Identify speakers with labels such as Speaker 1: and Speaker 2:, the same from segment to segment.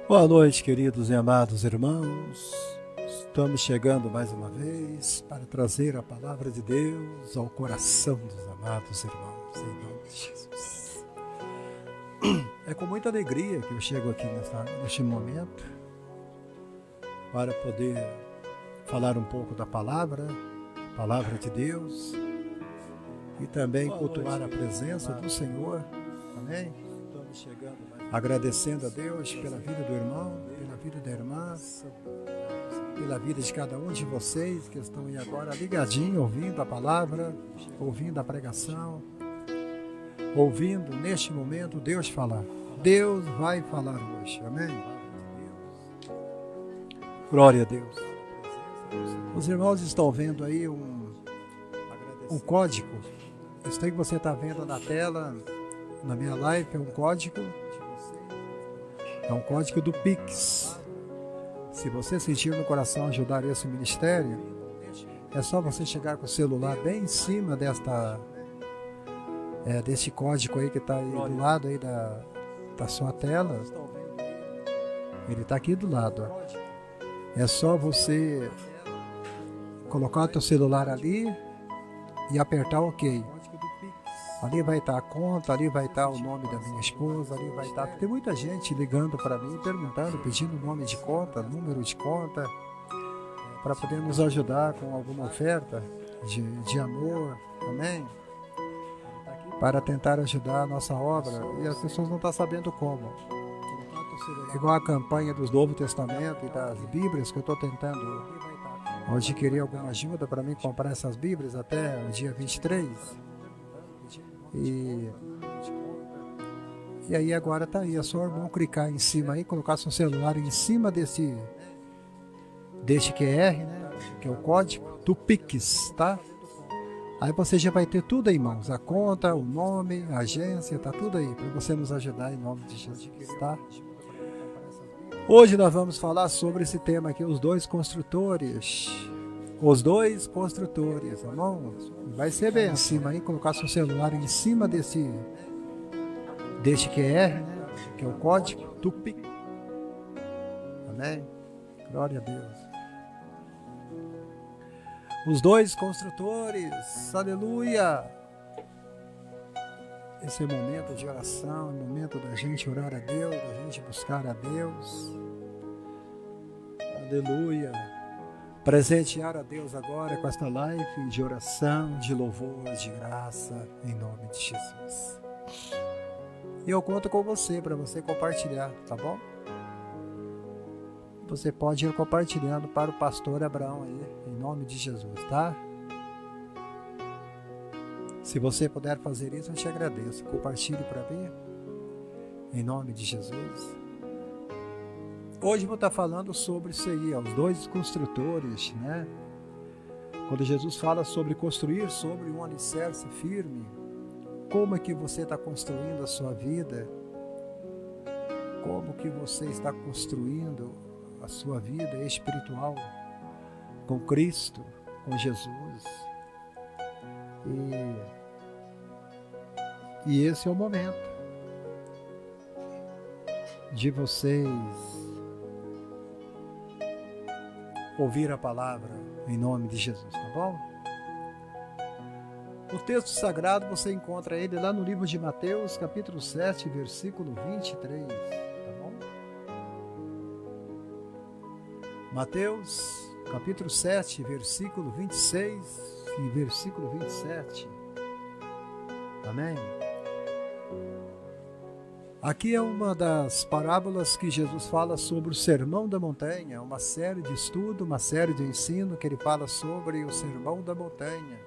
Speaker 1: Boa noite, queridos e amados irmãos. Estamos chegando mais uma vez para trazer a palavra de Deus ao coração dos amados irmãos, em nome de Jesus. É com muita alegria que eu chego aqui neste momento para poder falar um pouco da palavra de Deus e também cultuar a presença do Senhor. Amém? Agradecendo a Deus pela vida do irmão, pela vida da irmã, pela vida de cada um de vocês que estão aí agora ligadinho, ouvindo a palavra, ouvindo a pregação, ouvindo neste momento Deus falar. Deus vai falar hoje, amém? Glória a Deus. Os irmãos estão vendo aí um código. Isso aí que você está vendo na tela, na minha live, é um código. É um código do Pix. Se você sentir no coração ajudar esse ministério, é só você chegar com o celular bem em cima desse código aí que está aí do lado aí da sua tela. Ele está aqui do lado. É só você colocar o teu celular ali e apertar OK. Ali vai estar a conta, ali vai estar o nome da minha esposa, ali vai estar... Tem muita gente ligando para mim, perguntando, pedindo nome de conta, número de conta, para poder nos ajudar com alguma oferta de amor, amém? Para tentar ajudar a nossa obra, e as pessoas não estão sabendo como. Igual a campanha do Novo Testamento e das Bíblias, que eu estou tentando adquirir alguma ajuda para mim comprar essas Bíblias até o dia 23. E aí agora tá aí, é só o irmão clicar em cima aí, colocar seu celular em cima deste QR, né, que é o código do Pix, tá? Aí você já vai ter tudo aí, irmãos, a conta, o nome, a agência, tá tudo aí, para você nos ajudar em nome de Jesus, tá? Hoje nós vamos falar sobre esse tema aqui, os dois construtores. Os dois construtores, irmãos. Vai ser bem acima aí, colocar seu celular em cima deste QR, né, que é o código do Pix. Amém? Glória a Deus. Os dois construtores, aleluia! Esse é o momento de oração, é o momento da gente orar a Deus, da gente buscar a Deus. Aleluia! Presentear a Deus agora com esta live de oração, de louvor, de graça, em nome de Jesus. E eu conto com você, para você compartilhar, tá bom? Você pode ir compartilhando para o pastor Abraão aí, em nome de Jesus, tá? Se você puder fazer isso, eu te agradeço. Compartilhe para mim, em nome de Jesus. Hoje vou estar falando sobre isso aí, os dois construtores, né? Quando Jesus fala sobre construir sobre um alicerce firme, como é que você está construindo a sua vida? Como que você está construindo a sua vida espiritual com Cristo, com Jesus? E esse é o momento de vocês ouvir a palavra em nome de Jesus, tá bom? O texto sagrado você encontra ele lá no livro de Mateus, capítulo 7, versículo 23, tá bom? Mateus, capítulo 7, versículo 26 e versículo 27. Amém? Aqui é uma das parábolas que Jesus fala sobre o Sermão da Montanha, uma série de estudo, uma série de ensino que ele fala sobre o Sermão da Montanha.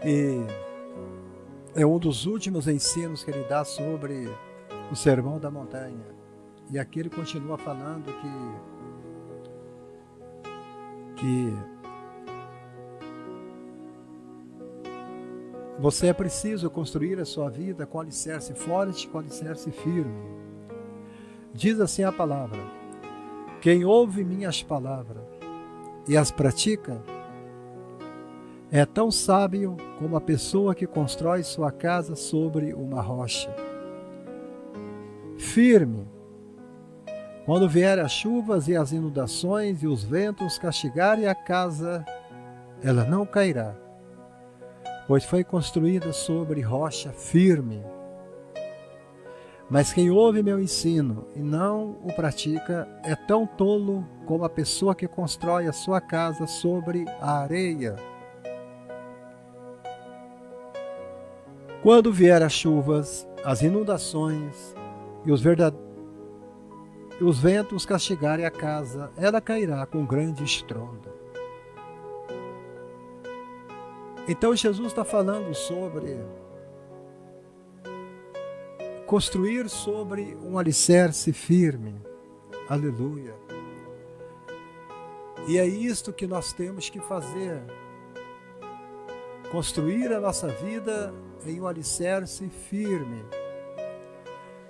Speaker 1: E é um dos últimos ensinos que ele dá sobre o Sermão da Montanha. E aqui ele continua falando que você é preciso construir a sua vida com alicerce forte, com alicerce firme. Diz assim a palavra: quem ouve minhas palavras e as pratica, é tão sábio como a pessoa que constrói sua casa sobre uma rocha. Firme, quando vierem as chuvas e as inundações e os ventos castigarem a casa, ela não cairá, pois foi construída sobre rocha firme. Mas quem ouve meu ensino e não o pratica é tão tolo como a pessoa que constrói a sua casa sobre a areia. Quando vier as chuvas, as inundações e os ventos castigarem a casa, ela cairá com grande estrondo. Então Jesus está falando sobre construir sobre um alicerce firme. Aleluia. E é isto que nós temos que fazer. Construir a nossa vida em um alicerce firme.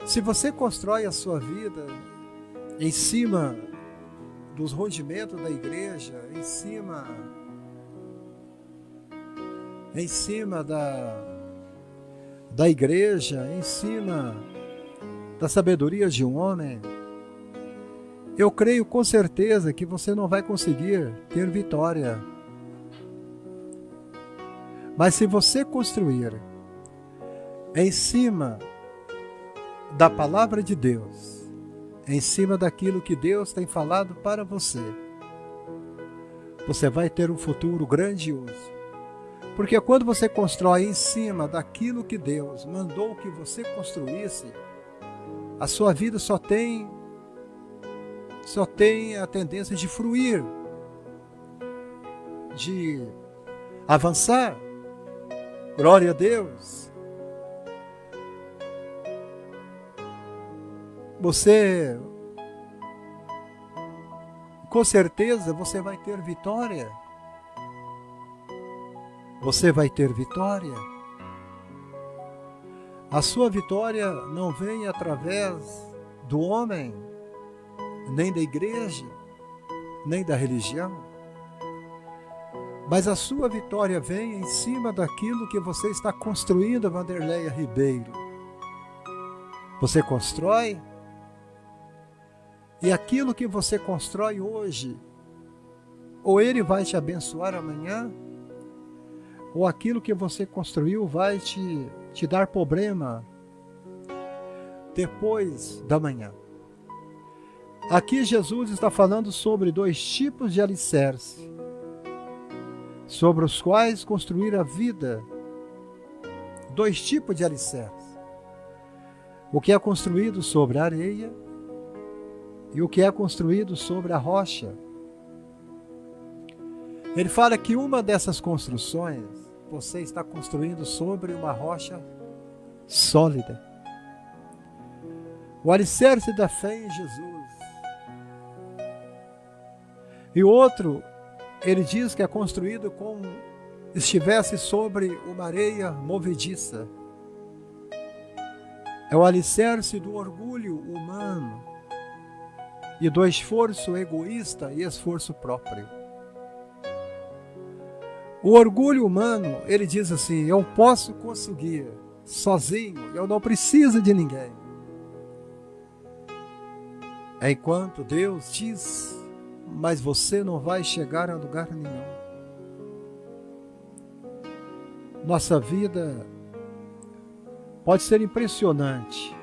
Speaker 1: Se você constrói a sua vida em cima dos rudimentos da igreja, em cima da igreja, em cima da sabedoria de um homem, eu creio com certeza que você não vai conseguir ter vitória. Mas se você construir em cima da palavra de Deus, em cima daquilo que Deus tem falado para você, você vai ter um futuro grandioso. Porque quando você constrói em cima daquilo que Deus mandou que você construísse, a sua vida só tem a tendência de fruir, de avançar. Glória a Deus. Você, com certeza, você vai ter vitória. Você vai ter vitória. A sua vitória não vem através do homem, nem da igreja, nem da religião. Mas a sua vitória vem em cima daquilo que você está construindo, Vanderleia Ribeiro. Você constrói, e aquilo que você constrói hoje, ou ele vai te abençoar amanhã, ou aquilo que você construiu vai te dar problema depois da manhã. Aqui Jesus está falando sobre 2 tipos de alicerce, sobre os quais construir a vida. 2 tipos de alicerce. O que é construído sobre a areia e o que é construído sobre a rocha. Ele fala que uma dessas construções você está construindo sobre uma rocha sólida. O alicerce da fé em Jesus. E o outro, ele diz que é construído como estivesse sobre uma areia movediça. É o alicerce do orgulho humano e do esforço egoísta e esforço próprio. O orgulho humano, ele diz assim: eu posso conseguir sozinho, eu não preciso de ninguém. Enquanto Deus diz: mas você não vai chegar a lugar nenhum. Nossa vida pode ser impressionante,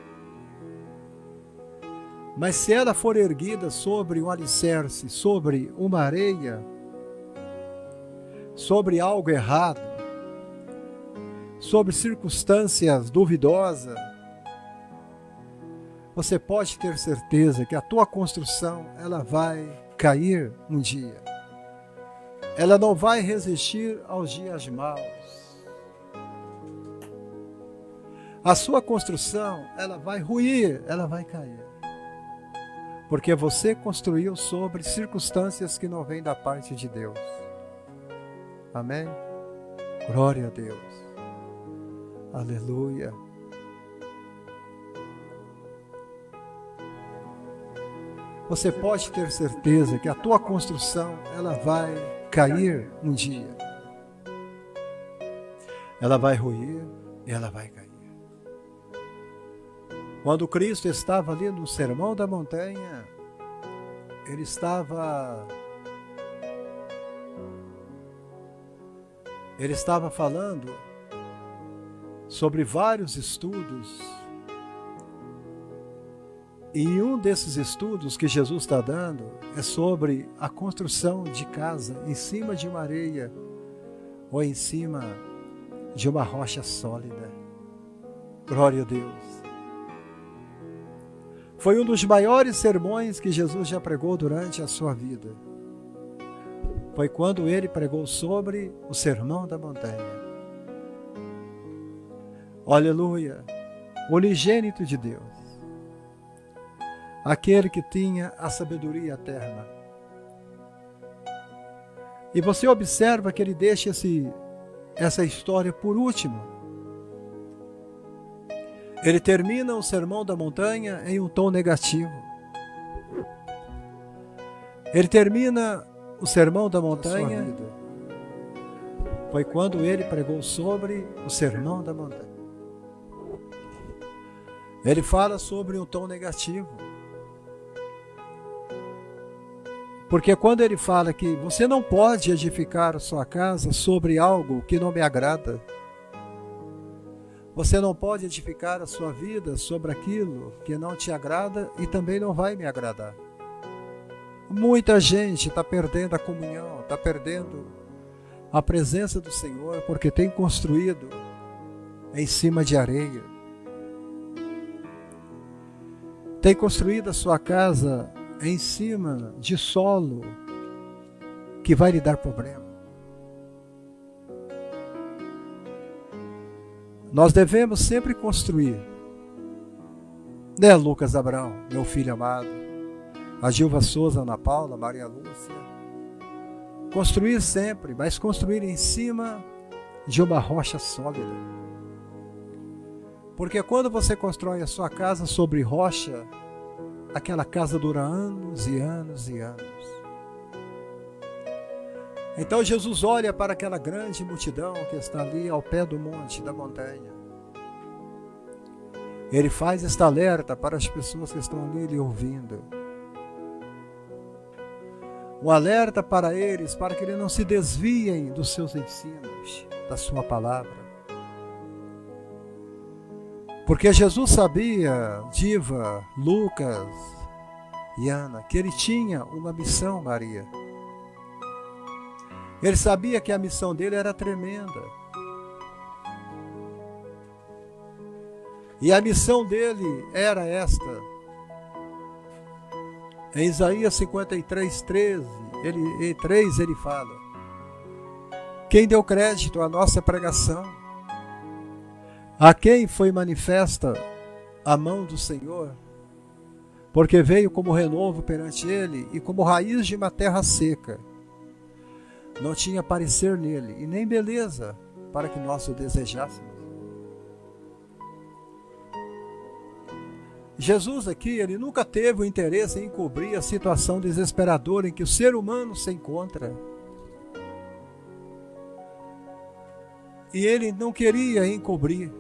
Speaker 1: mas se ela for erguida sobre um alicerce, sobre uma areia, sobre algo errado, sobre circunstâncias duvidosas, você pode ter certeza que a tua construção, ela vai cair um dia. Ela não vai resistir aos dias maus. A sua construção, ela vai ruir, ela vai cair. Porque você construiu sobre circunstâncias que não vêm da parte de Deus. Amém? Glória a Deus. Aleluia. Você pode ter certeza que a tua construção, ela vai cair um dia. ela vai ruir e ela vai cair. Quando Cristo estava ali no Sermão da Montanha, ele estava falando sobre vários estudos. E um desses estudos que Jesus está dando é sobre a construção de casa em cima de uma areia ou em cima de uma rocha sólida. Glória a Deus. Foi um dos maiores sermões que Jesus já pregou durante a sua vida. Foi quando ele pregou sobre o Sermão da Montanha. Aleluia! O unigênito de Deus. Aquele que tinha a sabedoria eterna. E você observa que ele deixa essa história por último. Ele termina o Sermão da Montanha em um tom negativo. Ele termina o Sermão da Montanha. Foi quando ele pregou sobre o Sermão da Montanha. Ele fala sobre um tom negativo. Porque quando ele fala que você não pode edificar a sua casa sobre algo que não me agrada, você não pode edificar a sua vida sobre aquilo que não te agrada e também não vai me agradar. Muita gente está perdendo a comunhão, está perdendo a presença do Senhor porque tem construído em cima de areia. Tem construído a sua casa em cima de solo que vai lhe dar problema. Nós devemos sempre construir, né, Lucas Abrão, meu filho amado, a Gilva Souza, Ana Paula, Maria Lúcia, construir sempre, mas construir em cima de uma rocha sólida. Porque quando você constrói a sua casa sobre rocha, aquela casa dura anos e anos e anos. Então Jesus olha para aquela grande multidão que está ali ao pé do monte, da montanha. Ele faz este alerta para as pessoas que estão ali lhe ouvindo. Um alerta para eles, para que eles não se desviem dos seus ensinos, da sua palavra. Porque Jesus sabia, Diva, Lucas e Ana, que ele tinha uma missão, Maria. Ele sabia que a missão dele era tremenda. E a missão dele era esta. Em Isaías 53:3, ele fala: quem deu crédito à nossa pregação? A quem foi manifesta a mão do Senhor? Porque veio como renovo perante ele e como raiz de uma terra seca. Não tinha parecer nele e nem beleza para que nós o desejássemos. Jesus aqui, ele nunca teve o interesse em encobrir a situação desesperadora em que o ser humano se encontra. E ele não queria encobrir.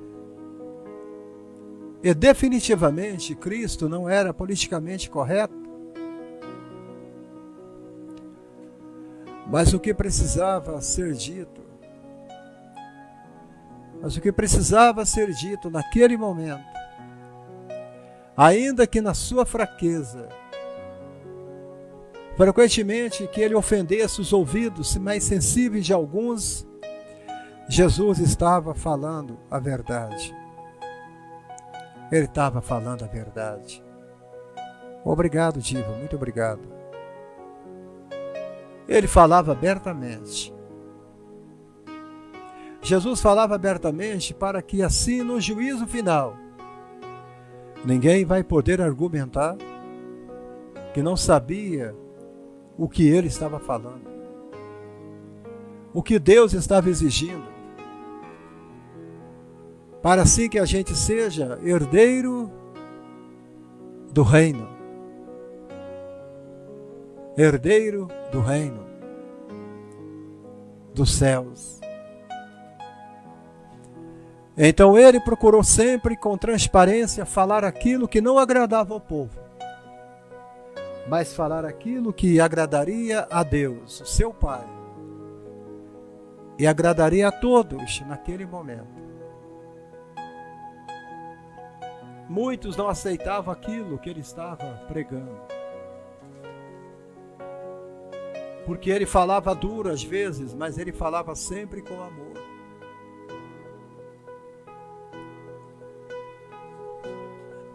Speaker 1: E definitivamente Cristo não era politicamente correto. Mas o que precisava ser dito, naquele momento, ainda que na sua fraqueza, frequentemente que ele ofendesse os ouvidos mais sensíveis de alguns, Jesus estava falando a verdade. Ele estava falando a verdade. Obrigado, Diva, muito obrigado. Ele falava abertamente. Jesus falava abertamente para que assim no juízo final, ninguém vai poder argumentar que não sabia o que ele estava falando. O que Deus estava exigindo. Para assim que a gente seja herdeiro do reino. Herdeiro do reino dos céus. Então ele procurou sempre, com transparência, falar aquilo que não agradava ao povo, mas falar aquilo que agradaria a Deus, o seu Pai, e agradaria a todos naquele momento. Muitos não aceitavam aquilo que ele estava pregando, porque ele falava duro às vezes, mas ele falava sempre com amor.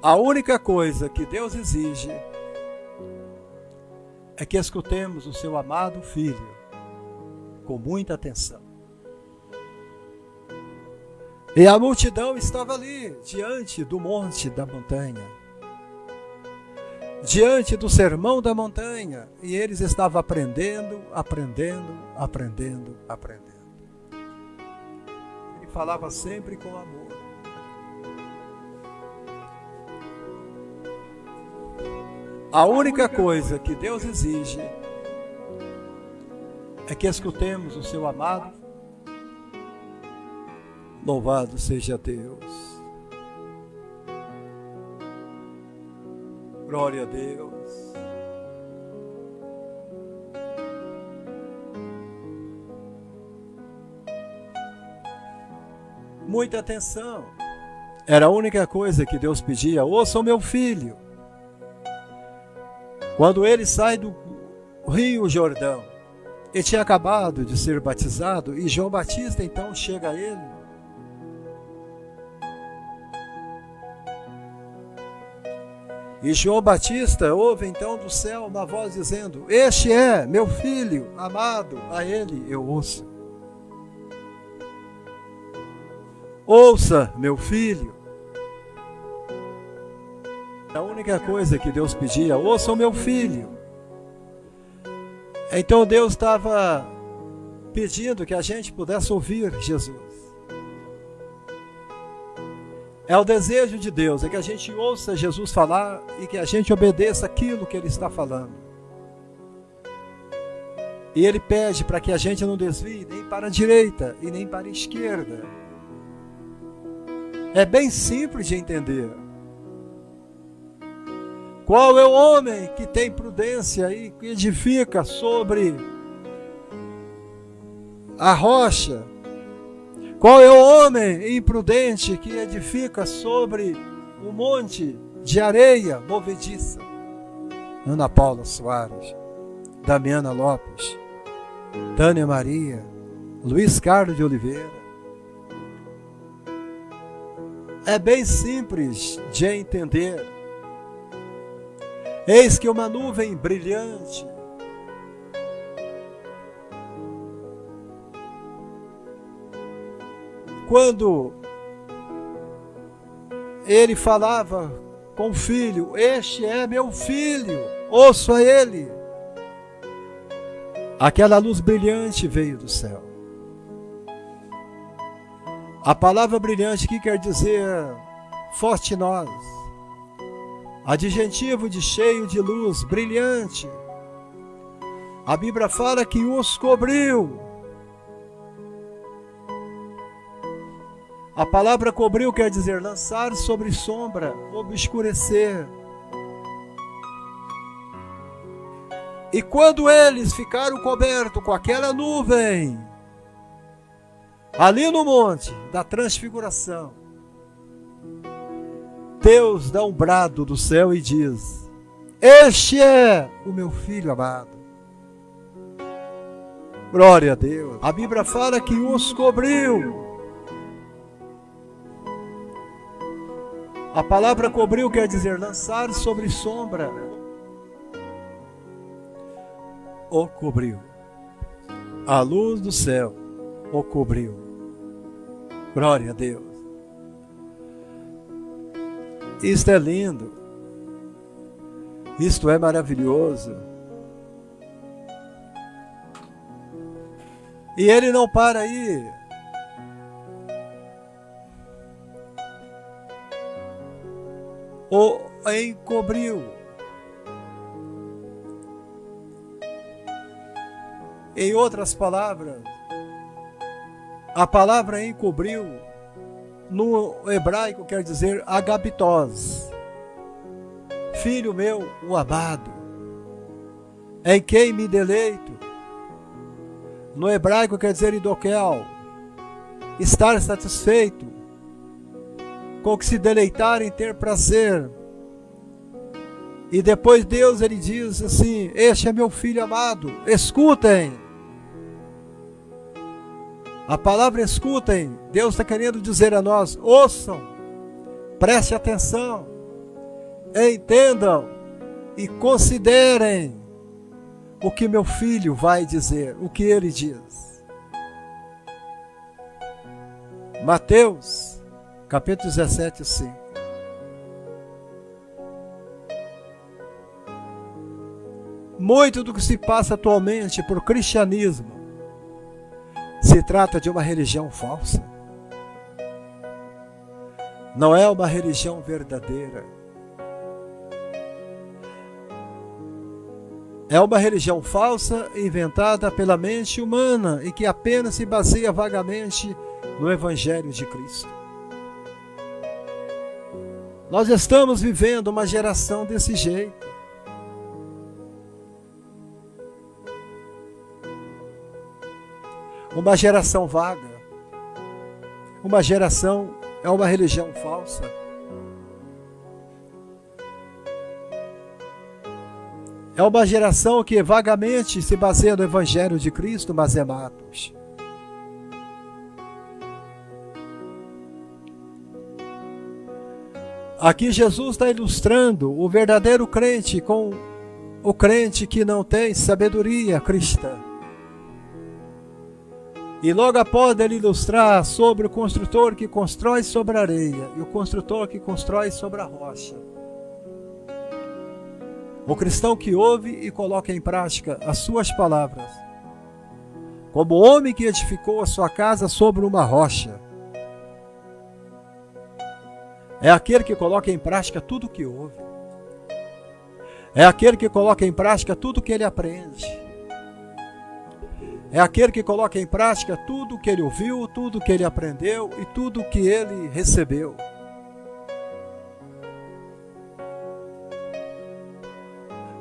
Speaker 1: A única coisa que Deus exige é que escutemos o seu amado Filho com muita atenção. E a multidão estava ali, diante do monte da montanha, diante do sermão da montanha, e eles estavam aprendendo. Ele falava sempre com amor. A única coisa que Deus exige é que escutemos o seu amado. Louvado seja Deus. Glória a Deus. Muita atenção. Era a única coisa que Deus pedia. Ouça o meu filho. Quando ele sai do Rio Jordão, ele tinha acabado de ser batizado, e João Batista então chega a ele. E João Batista ouve então do céu uma voz dizendo: este é meu filho amado, a ele eu ouço. Ouça, meu filho. A única coisa que Deus pedia: ouça o meu filho. Então Deus estava pedindo que a gente pudesse ouvir Jesus. É o desejo de Deus, é que a gente ouça Jesus falar e que a gente obedeça aquilo que Ele está falando. E Ele pede para que a gente não desvie nem para a direita e nem para a esquerda. É bem simples de entender. Qual é o homem que tem prudência e que edifica sobre a rocha? Qual é o homem imprudente que edifica sobre um monte de areia movediça? Ana Paula Soares, Damiana Lopes, Tânia Maria, Luiz Carlos de Oliveira. É bem simples de entender. Eis que uma nuvem brilhante quando ele falava com o filho: este é meu filho, ouço a ele. Aquela luz brilhante veio do céu. A palavra brilhante aqui quer dizer fortinoz, adjetivo de cheio de luz, brilhante. A Bíblia fala que os cobriu. A palavra cobriu quer dizer lançar sobre sombra, obscurecer. E quando eles ficaram cobertos com aquela nuvem, ali no monte da transfiguração, Deus dá um brado do céu e diz: este é o meu filho amado. Glória a Deus. A Bíblia fala que os cobriu. A palavra cobriu quer dizer lançar sobre sombra. O cobriu. A luz do céu o cobriu. Glória a Deus. Isto é lindo. Isto é maravilhoso. E ele não para aí. O encobriu. Em outras palavras, a palavra encobriu no hebraico quer dizer agabitós, filho meu, o amado, em quem me deleito. No hebraico quer dizer idokel, estar satisfeito, com que se deleitar em ter prazer. E depois Deus, ele diz assim: este é meu filho amado, escutem. A palavra escutem, Deus está querendo dizer a nós: ouçam, preste atenção, entendam e considerem o que meu filho vai dizer, o que ele diz. Mateus, capítulo 17, 5. Muito do que se passa atualmente por cristianismo se trata de uma religião falsa. Não é uma religião verdadeira. É uma religião falsa inventada pela mente humana e que apenas se baseia vagamente no Evangelho de Cristo. Nós estamos vivendo uma geração desse jeito. Uma geração vaga. Uma geração é uma religião falsa. É uma geração que vagamente se baseia no Evangelho de Cristo, mas é matos. Aqui Jesus está ilustrando o verdadeiro crente com o crente que não tem sabedoria cristã. E logo após ele ilustrar sobre o construtor que constrói sobre a areia e o construtor que constrói sobre a rocha. O cristão que ouve e coloca em prática as suas palavras. Como o homem que edificou a sua casa sobre uma rocha. É aquele que coloca em prática tudo o que ouve. É aquele que coloca em prática tudo o que ele aprende. É aquele que coloca em prática tudo o que ele ouviu, tudo o que ele aprendeu e tudo o que ele recebeu.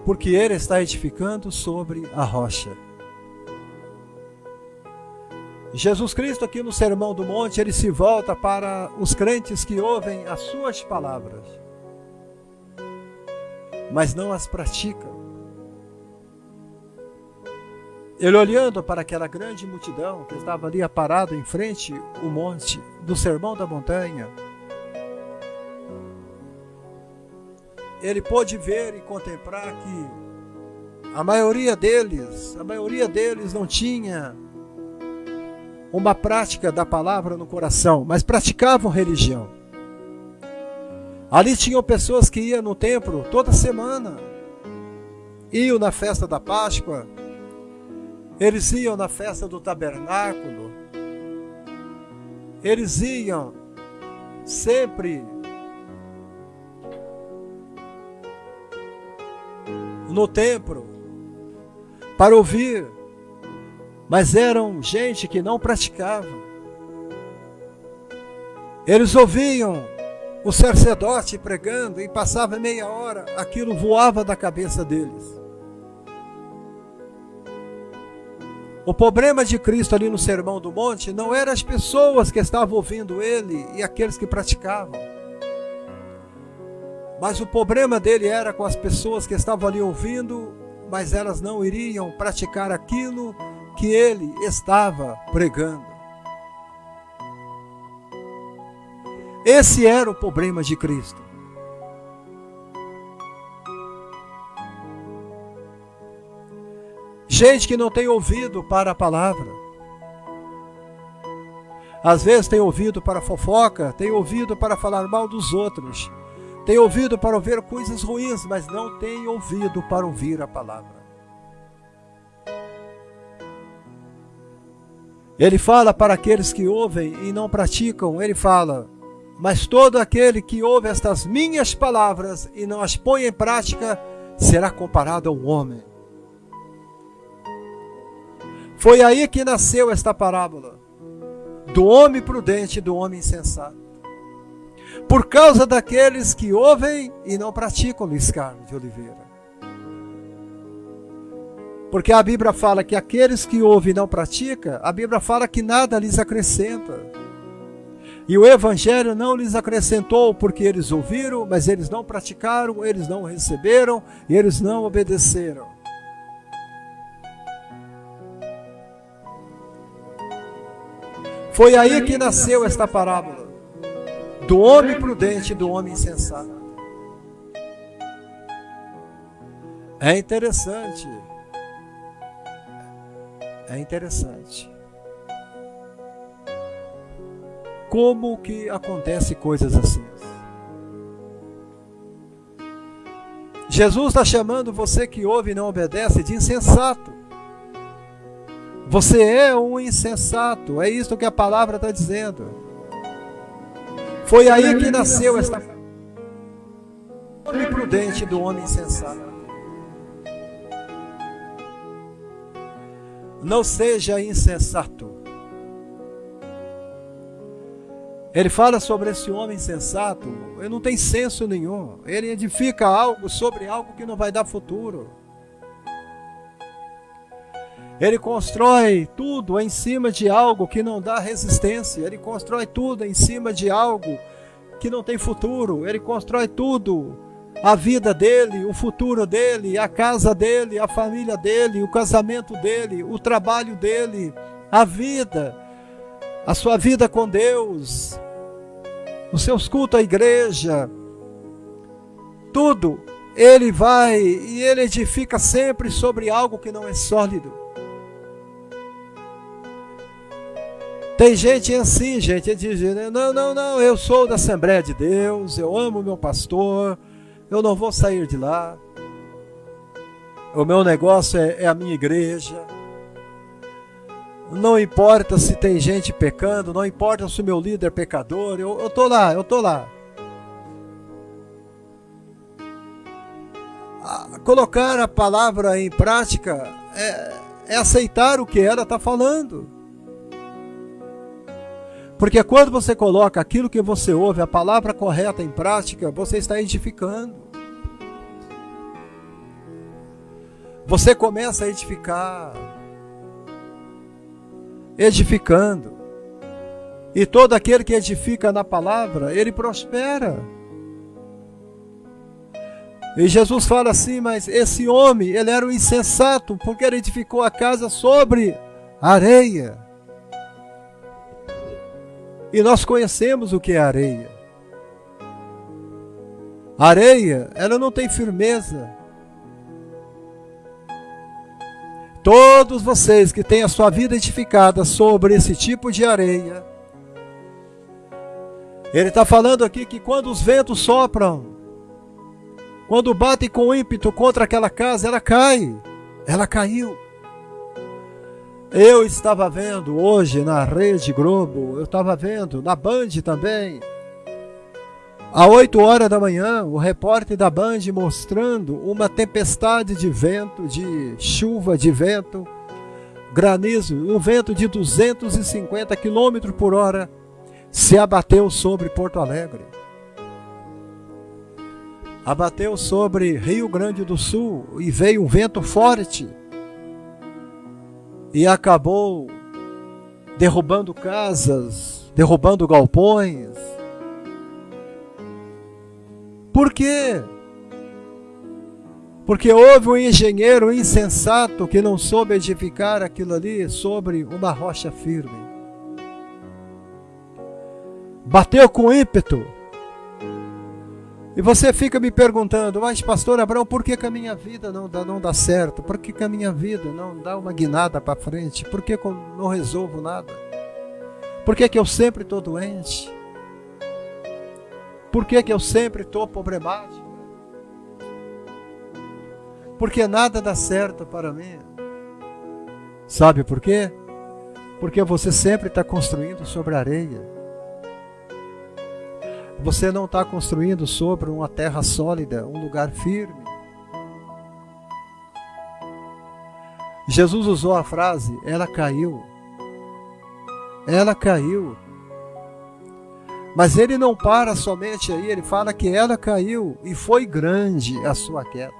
Speaker 1: Porque ele está edificando sobre a rocha. Jesus Cristo aqui no Sermão do Monte, ele se volta para os crentes que ouvem as suas palavras, mas não as praticam. Ele olhando para aquela grande multidão que estava ali parado em frente ao monte do Sermão da Montanha, ele pôde ver e contemplar que a maioria deles não tinha uma prática da palavra no coração, mas praticavam religião. Ali tinham pessoas que iam no templo toda semana, iam na festa da Páscoa, eles iam na festa do tabernáculo, eles iam sempre no templo para ouvir, mas eram gente que não praticava. Eles ouviam o sacerdote pregando e passava meia hora, aquilo voava da cabeça deles. O problema de Cristo ali no Sermão do Monte não eram as pessoas que estavam ouvindo ele e aqueles que praticavam. Mas o problema dele era com as pessoas que estavam ali ouvindo, mas elas não iriam praticar aquilo que ele estava pregando. Esse era o problema de Cristo. Gente que não tem ouvido para a palavra. Às vezes tem ouvido para fofoca, tem ouvido para falar mal dos outros, tem ouvido para ouvir coisas ruins, mas não tem ouvido para ouvir a palavra. Ele fala para aqueles que ouvem e não praticam, ele fala: mas todo aquele que ouve estas minhas palavras e não as põe em prática, será comparado a um homem. Foi aí que nasceu esta parábola, do homem prudente e do homem insensato. Por causa daqueles que ouvem e não praticam, Luiz Carlos de Oliveira. Porque a Bíblia fala que aqueles que ouvem e não praticam, a Bíblia fala que nada lhes acrescenta. E o Evangelho não lhes acrescentou porque eles ouviram, mas eles não praticaram, eles não receberam e eles não obedeceram. Foi aí que nasceu esta parábola do homem prudente e do homem insensato. É interessante. É interessante. Como que acontece coisas assim? Jesus está chamando você que ouve e não obedece de insensato. Você é um insensato. É isso que a palavra está dizendo. Foi aí que nasceu esta homem prudente do homem insensato. Não seja insensato. Ele fala sobre esse homem insensato. Ele não tem senso nenhum. Ele edifica algo sobre algo que não vai dar futuro. Ele constrói tudo em cima de algo que não dá resistência. Ele constrói tudo em cima de algo que não tem futuro. Ele constrói tudo. A vida dele, o futuro dele, a casa dele, a família dele, o casamento dele, o trabalho dele, a vida, a sua vida com Deus, os seus cultos à igreja, tudo, ele vai e ele edifica sempre sobre algo que não é sólido. Tem gente assim, gente, diz, não, eu sou da Assembleia de Deus, eu amo meu pastor, eu não vou sair de lá. O meu negócio é a minha igreja. Não importa se tem gente pecando, não importa se o meu líder é pecador, eu tô lá. Colocar a palavra em prática é aceitar o que ela está falando. Porque quando você coloca aquilo que você ouve, a palavra correta em prática, você está edificando. Você começa a edificar. Edificando. E todo aquele que edifica na palavra, ele prospera. E Jesus fala assim, mas esse homem, ele era um insensato, porque ele edificou a casa sobre areia. E nós conhecemos o que é areia. Areia, ela não tem firmeza. Todos vocês que têm a sua vida edificada sobre esse tipo de areia, ele está falando aqui que quando os ventos sopram, quando batem com ímpeto contra aquela casa, ela cai. Ela caiu. Eu estava vendo hoje na Rede Globo, eu estava vendo na Band também, às 8 horas da manhã, o repórter da Band mostrando uma tempestade de vento, de chuva, de vento, granizo, um vento de 250 km por hora se abateu sobre Porto Alegre. Abateu sobre Rio Grande do Sul e veio um vento forte. E acabou derrubando casas, derrubando galpões. Por quê? Porque houve um engenheiro insensato que não soube edificar aquilo ali sobre uma rocha firme. Bateu com ímpeto. E você fica me perguntando, mas pastor Abraão, por que a minha vida não dá certo? Por que a minha vida não dá uma guinada para frente? Por que eu não resolvo nada? Por que eu sempre estou doente? Por que eu sempre estou problemático? Porque nada dá certo para mim. Sabe por quê? Porque você sempre está construindo sobre areia. Você não está construindo sobre uma terra sólida, um lugar firme. Jesus usou a frase, ela caiu. Ela caiu. Mas ele não para somente aí, ele fala que ela caiu e foi grande a sua queda.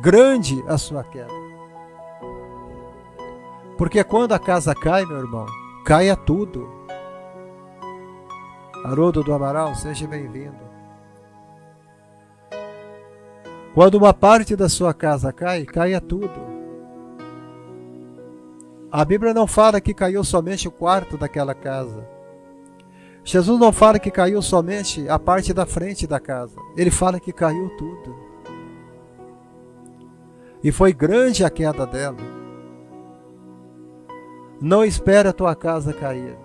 Speaker 1: Grande a sua queda. Porque quando a casa cai, meu irmão, caia tudo. Haroldo do Amaral, seja bem-vindo. Quando uma parte da sua casa cai, caia tudo. A Bíblia não fala que caiu somente o quarto daquela casa. Jesus não fala que caiu somente a parte da frente da casa. Ele fala que caiu tudo. E foi grande a queda dela. Não espere a tua casa cair.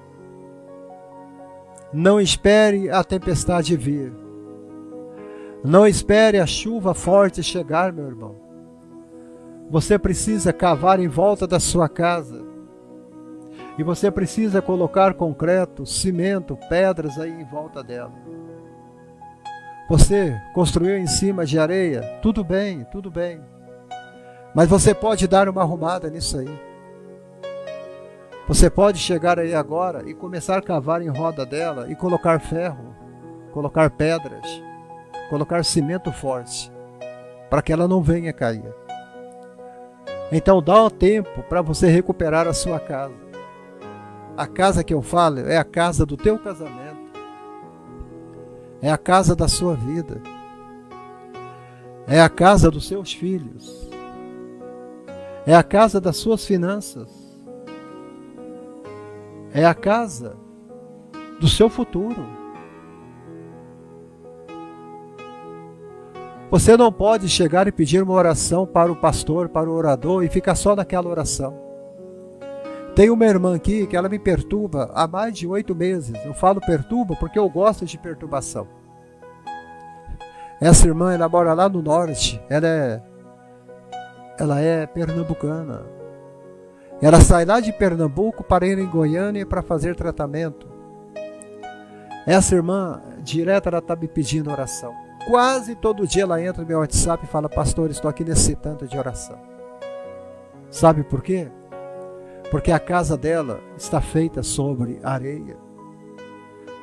Speaker 1: Não espere a tempestade vir. Não espere a chuva forte chegar, meu irmão. Você precisa cavar em volta da sua casa. E você precisa colocar concreto, cimento, pedras aí em volta dela. Você construiu em cima de areia, tudo bem, tudo bem. Mas você pode dar uma arrumada nisso aí. Você pode chegar aí agora e começar a cavar em roda dela e colocar ferro, colocar pedras, colocar cimento forte, para que ela não venha cair. Então dá um tempo para você recuperar a sua casa. A casa que eu falo é a casa do teu casamento. É a casa da sua vida. É a casa dos seus filhos. É a casa das suas finanças. É a casa do seu futuro. Você não pode chegar e pedir uma oração para o pastor, para o orador e ficar só naquela oração. Tem uma irmã aqui que ela me perturba há mais de 8 meses. Eu falo perturba porque eu gosto de perturbação. Essa irmã, ela mora lá no norte. Ela é pernambucana. Ela sai lá de Pernambuco para ir em Goiânia para fazer tratamento. Essa irmã, direto, ela está me pedindo oração. Quase todo dia ela entra no meu WhatsApp e fala: pastor, estou aqui necessitando de oração. Sabe por quê? Porque a casa dela está feita sobre areia.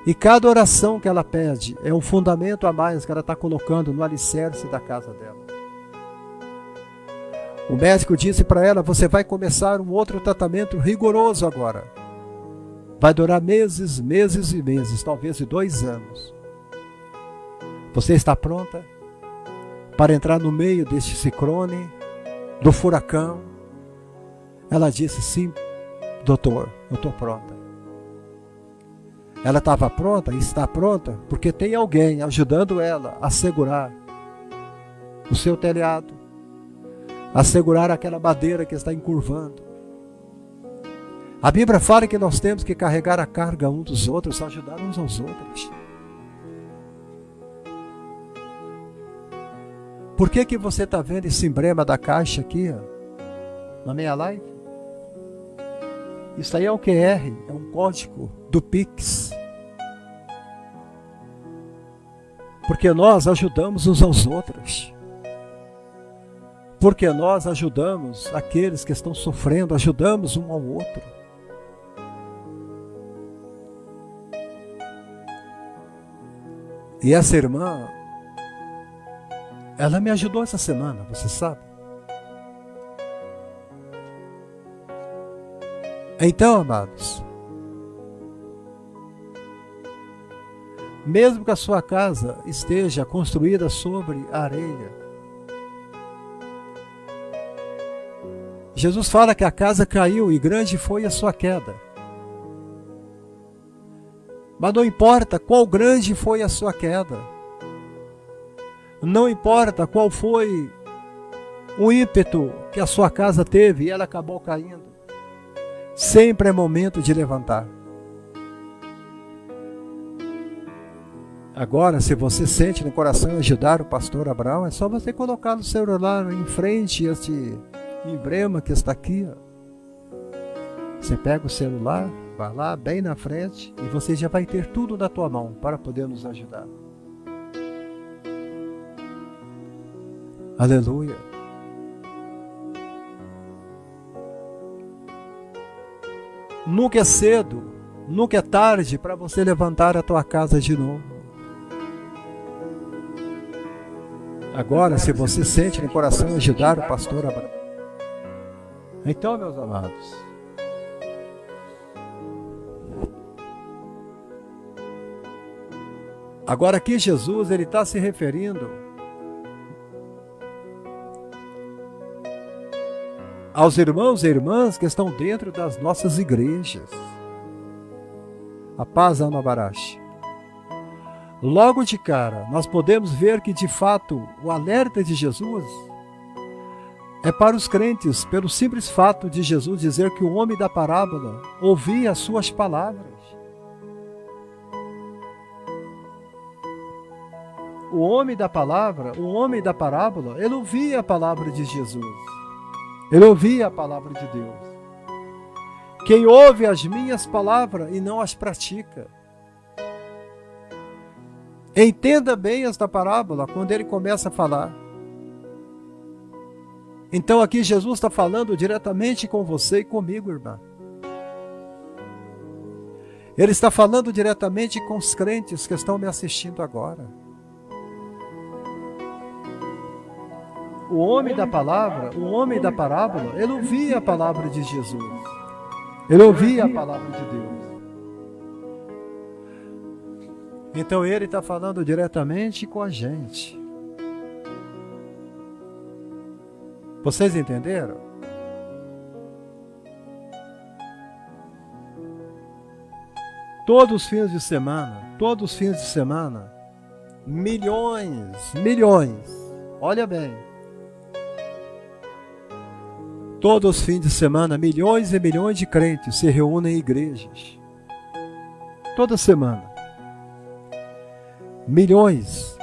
Speaker 1: E cada oração que ela pede é um fundamento a mais que ela está colocando no alicerce da casa dela. O médico disse para ela: você vai começar um outro tratamento rigoroso agora. Vai durar meses, meses e meses, talvez de 2 anos. Você está pronta para entrar no meio deste ciclone, do furacão? Ela disse: sim, doutor, eu estou pronta. Ela estava pronta e está pronta porque tem alguém ajudando ela a segurar o seu telhado, a segurar aquela madeira que está encurvando. A Bíblia fala que nós temos que carregar a carga uns dos outros, ajudar uns aos outros. Por que você está vendo esse emblema da caixa aqui, ó, na minha live? Isso aí é um QR, é um código do Pix. Porque nós ajudamos uns aos outros. Porque nós ajudamos aqueles que estão sofrendo, ajudamos um ao outro. E essa irmã, ela me ajudou essa semana, você sabe? Então, amados, mesmo que a sua casa esteja construída sobre areia, Jesus fala que a casa caiu e grande foi a sua queda. Mas não importa qual grande foi a sua queda. Não importa qual foi o ímpeto que a sua casa teve e ela acabou caindo. Sempre é momento de levantar. Agora, se você sente no coração ajudar o pastor Abraão, é só você colocar no celular em frente este emblema que está aqui. Você pega o celular, vai lá bem na frente e você já vai ter tudo na tua mão para poder nos ajudar. Aleluia. Nunca é cedo Nunca é tarde para você levantar a tua casa de novo. Agora, se você sente no coração ajudar o pastor Abraão, então, meus amados, agora aqui Jesus, ele está se referindo aos irmãos e irmãs que estão dentro das nossas igrejas. A paz, Ana Barache. Logo de cara, nós podemos ver que, de fato, o alerta de Jesus é para os crentes, pelo simples fato de Jesus dizer que o homem da parábola ouvia as suas palavras. O homem da parábola, ele ouvia a palavra de Jesus. Ele ouvia a palavra de Deus. Quem ouve as minhas palavras e não as pratica. Entenda bem esta parábola quando ele começa a falar. Então aqui Jesus está falando diretamente com você e comigo, irmã. Ele está falando diretamente com os crentes que estão me assistindo agora. O homem da parábola, ele ouvia a palavra de Jesus. Ele ouvia a palavra de Deus. Então ele está falando diretamente com a gente. Vocês entenderam? Todos os fins de semana, milhões, olha bem. Todos os fins de semana, milhões e milhões de crentes se reúnem em igrejas. Toda semana. Milhões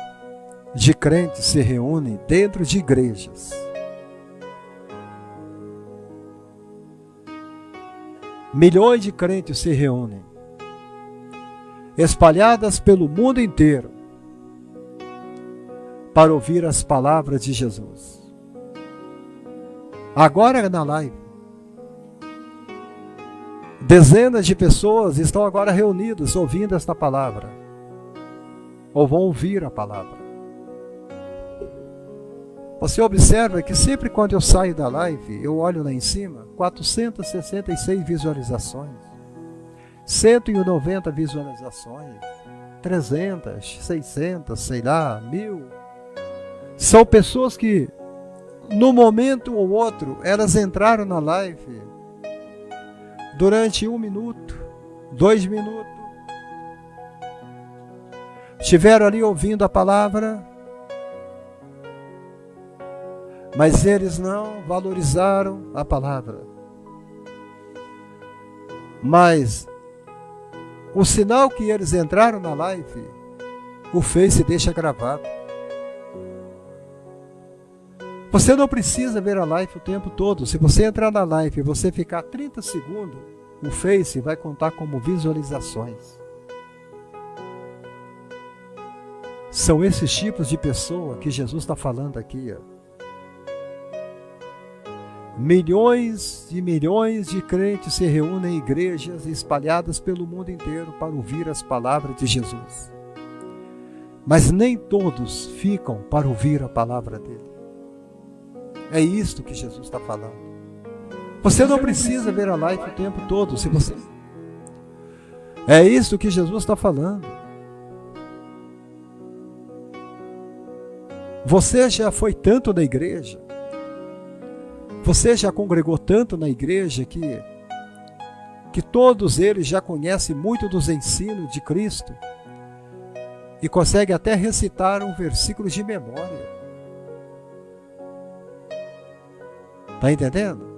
Speaker 1: de crentes se reúnem dentro de igrejas. Milhões de crentes se reúnem, espalhadas pelo mundo inteiro, para ouvir as palavras de Jesus. Agora na live, dezenas de pessoas estão agora reunidas ouvindo esta palavra, ou vão ouvir a palavra. Você observa que sempre quando eu saio da live, eu olho lá em cima, 466 visualizações, 190 visualizações, 300, 600, sei lá, 1000. São pessoas que, num momento ou outro, elas entraram na live durante 1 minuto, 2 minutos, estiveram ali ouvindo a palavra, mas eles não valorizaram a palavra. Mas o sinal que eles entraram na live, o Face deixa gravado. Você não precisa ver a live o tempo todo. Se você entrar na live e você ficar 30 segundos, o Face vai contar como visualizações. São esses tipos de pessoa que Jesus está falando aqui. Milhões de crentes se reúnem em igrejas espalhadas pelo mundo inteiro para ouvir as palavras de Jesus. Mas nem todos ficam para ouvir a palavra dele. É isto que Jesus está falando. Você não precisa ver a live o tempo todo. É isso que Jesus está falando. Você já foi tanto na igreja, você já congregou tanto na igreja que todos eles já conhecem muito dos ensinos de Cristo e conseguem até recitar um versículo de memória. Está entendendo?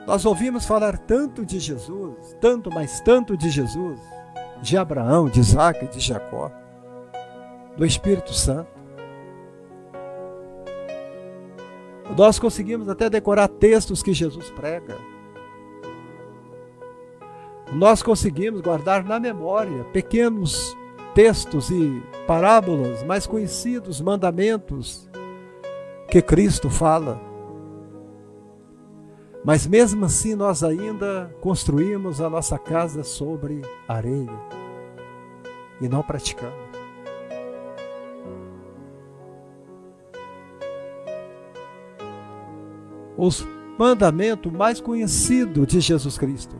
Speaker 1: Nós ouvimos falar tanto de Jesus, tanto de Jesus, de Abraão, de Isaac, de Jacó, do Espírito Santo. Nós conseguimos até decorar textos que Jesus prega. Nós conseguimos guardar na memória pequenos textos e parábolas mais conhecidos, mandamentos que Cristo fala. Mas mesmo assim nós ainda construímos a nossa casa sobre areia e não praticamos. Os mandamento mais conhecido de Jesus Cristo.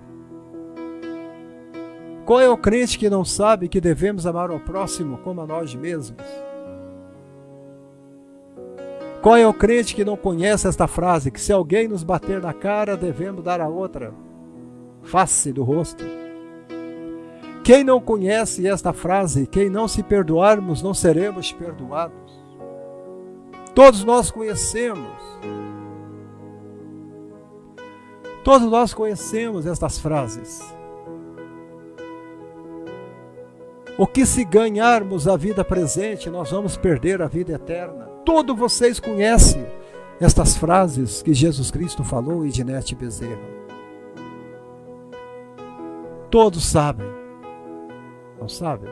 Speaker 1: Qual é o crente que não sabe que devemos amar ao próximo como a nós mesmos? Qual é o crente que não conhece esta frase, que se alguém nos bater na cara, devemos dar a outra face do rosto? Quem não conhece esta frase, quem não se perdoarmos, não seremos perdoados? Todos nós conhecemos. Todos nós conhecemos estas frases. O que se ganharmos a vida presente, nós vamos perder a vida eterna. Todos vocês conhecem estas frases que Jesus Cristo falou e Idinete Bezerra. Todos sabem. Não sabem?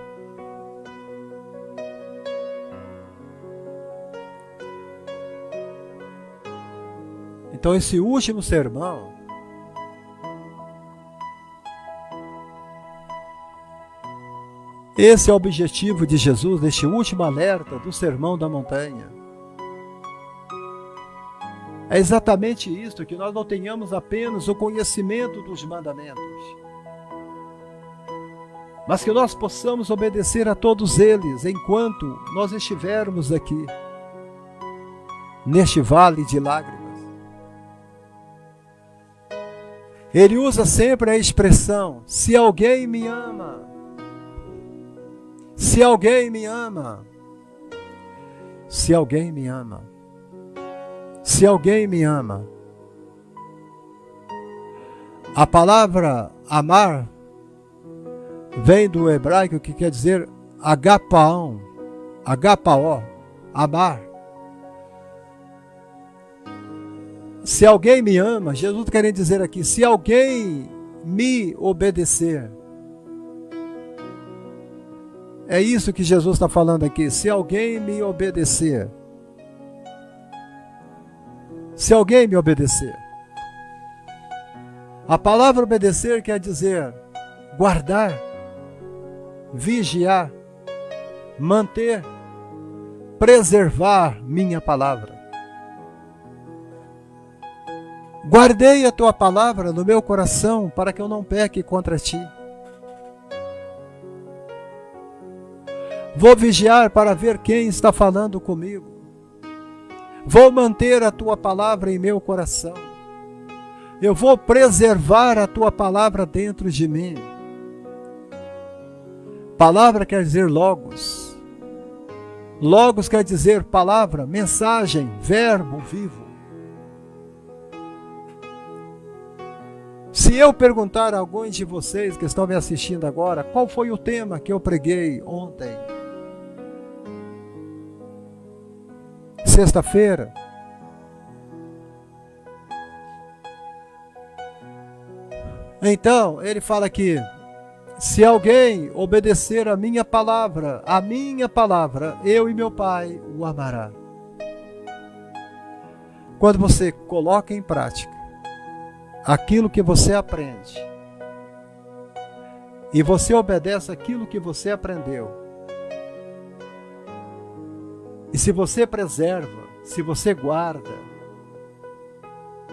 Speaker 1: Então esse último sermão, esse é o objetivo de Jesus neste último alerta do Sermão da Montanha. É exatamente isto, que nós não tenhamos apenas o conhecimento dos mandamentos, mas que nós possamos obedecer a todos eles enquanto nós estivermos aqui, neste vale de lágrimas. Ele usa sempre a expressão, se alguém me ama. Se alguém me ama, se alguém me ama, se alguém me ama. A palavra amar vem do hebraico que quer dizer agapaon, agapaó, amar. Se alguém me ama, Jesus quer dizer aqui, se alguém me obedecer. É isso que Jesus está falando aqui. Se alguém me obedecer. Se alguém me obedecer. A palavra obedecer quer dizer guardar, vigiar, manter, preservar minha palavra. Guardei a tua palavra no meu coração para que eu não peque contra ti. Vou vigiar para ver quem está falando comigo. Vou manter a tua palavra em meu coração. Eu vou preservar a tua palavra dentro de mim. Palavra quer dizer logos. Logos quer dizer palavra, mensagem, verbo vivo. Se eu perguntar a alguns de vocês que estão me assistindo agora, qual foi o tema que eu preguei ontem? Sexta-feira. Então, ele fala aqui, se alguém obedecer a minha palavra, eu e meu Pai o amará. Quando você coloca em prática aquilo que você aprende, e você obedece aquilo que você aprendeu, e se você preserva, se você guarda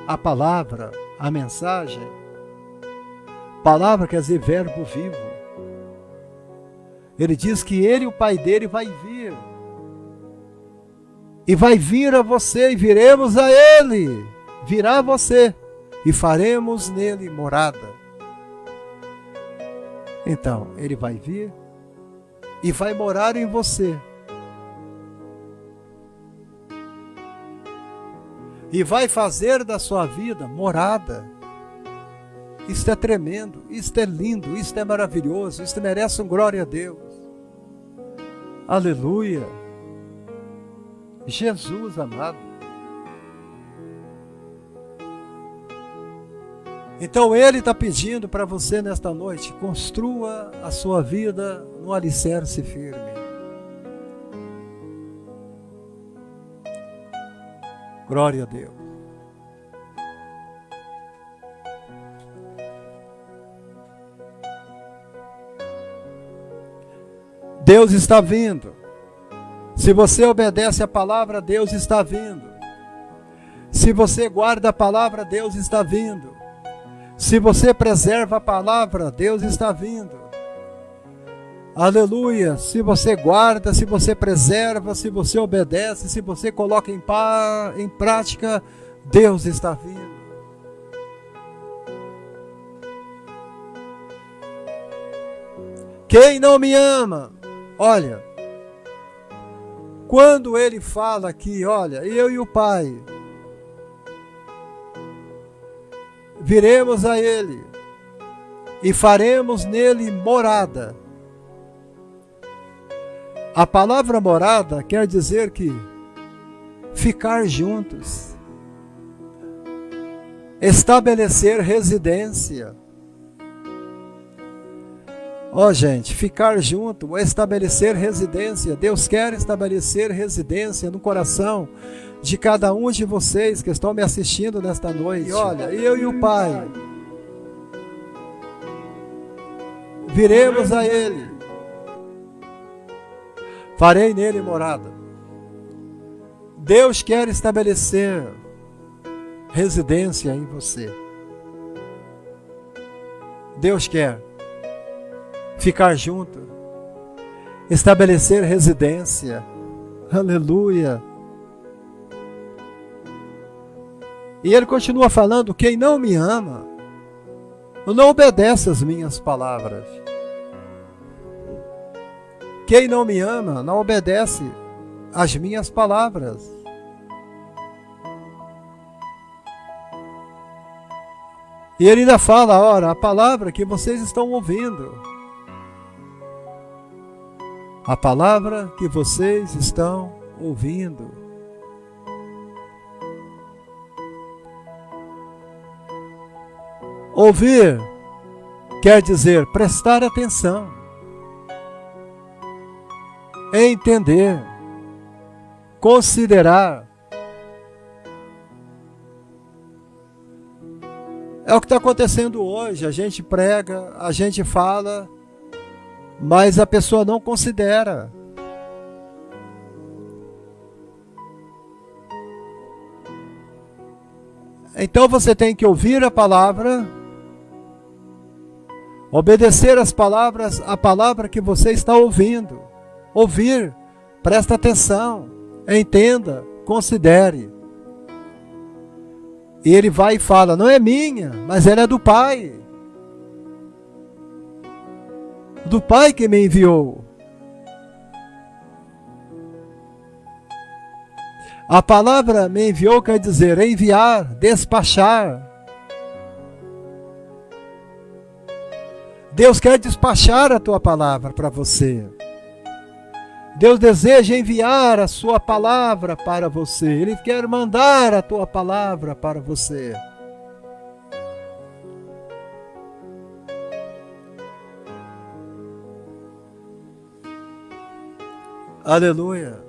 Speaker 1: a palavra, a mensagem, palavra quer dizer verbo vivo. Ele diz que ele e o Pai dele vai vir. E vai vir a você e viremos a ele. Virá a você e faremos nele morada. Então, ele vai vir e vai morar em você. E vai fazer da sua vida morada. Isto é tremendo, isto é lindo, isto é maravilhoso, isto merece um glória a Deus. Aleluia. Jesus amado. Então ele está pedindo para você nesta noite, construa a sua vida no alicerce firme. Glória a Deus. Deus está vindo. Se você obedece a palavra, Deus está vindo. Se você guarda a palavra, Deus está vindo. Se você preserva a palavra, Deus está vindo. Aleluia! Se você guarda, se você preserva, se você obedece, se você coloca em prática, Deus está vindo. Quem não me ama, olha, quando ele fala aqui, olha, eu e o Pai viremos a ele e faremos nele morada. A palavra morada quer dizer que ficar juntos, estabelecer residência. Ó, gente, ficar junto, estabelecer residência. Deus quer estabelecer residência no coração de cada um de vocês que estão me assistindo nesta noite. E olha, eu e o Pai viremos a Ele, farei nele morada. Deus quer estabelecer residência em você. Deus quer ficar junto, estabelecer residência. Aleluia. E ele continua falando: quem não me ama, não obedece às minhas palavras. Quem não me ama, não obedece às minhas palavras. E ele ainda fala: ora, a palavra que vocês estão ouvindo, a palavra que vocês estão ouvindo. Ouvir quer dizer prestar atenção, entender, considerar. É o que está acontecendo hoje. A gente prega, a gente fala, mas a pessoa não considera. Então você tem que ouvir a palavra, obedecer as palavras, a palavra que você está ouvindo. Ouvir, presta atenção, entenda, considere. E ele vai e fala: não é minha, mas ela é do Pai. Do Pai que me enviou. A palavra me enviou quer dizer enviar, despachar. Deus quer despachar a tua palavra para você. Deus deseja enviar a sua palavra para você. Ele quer mandar a tua palavra para você. Aleluia.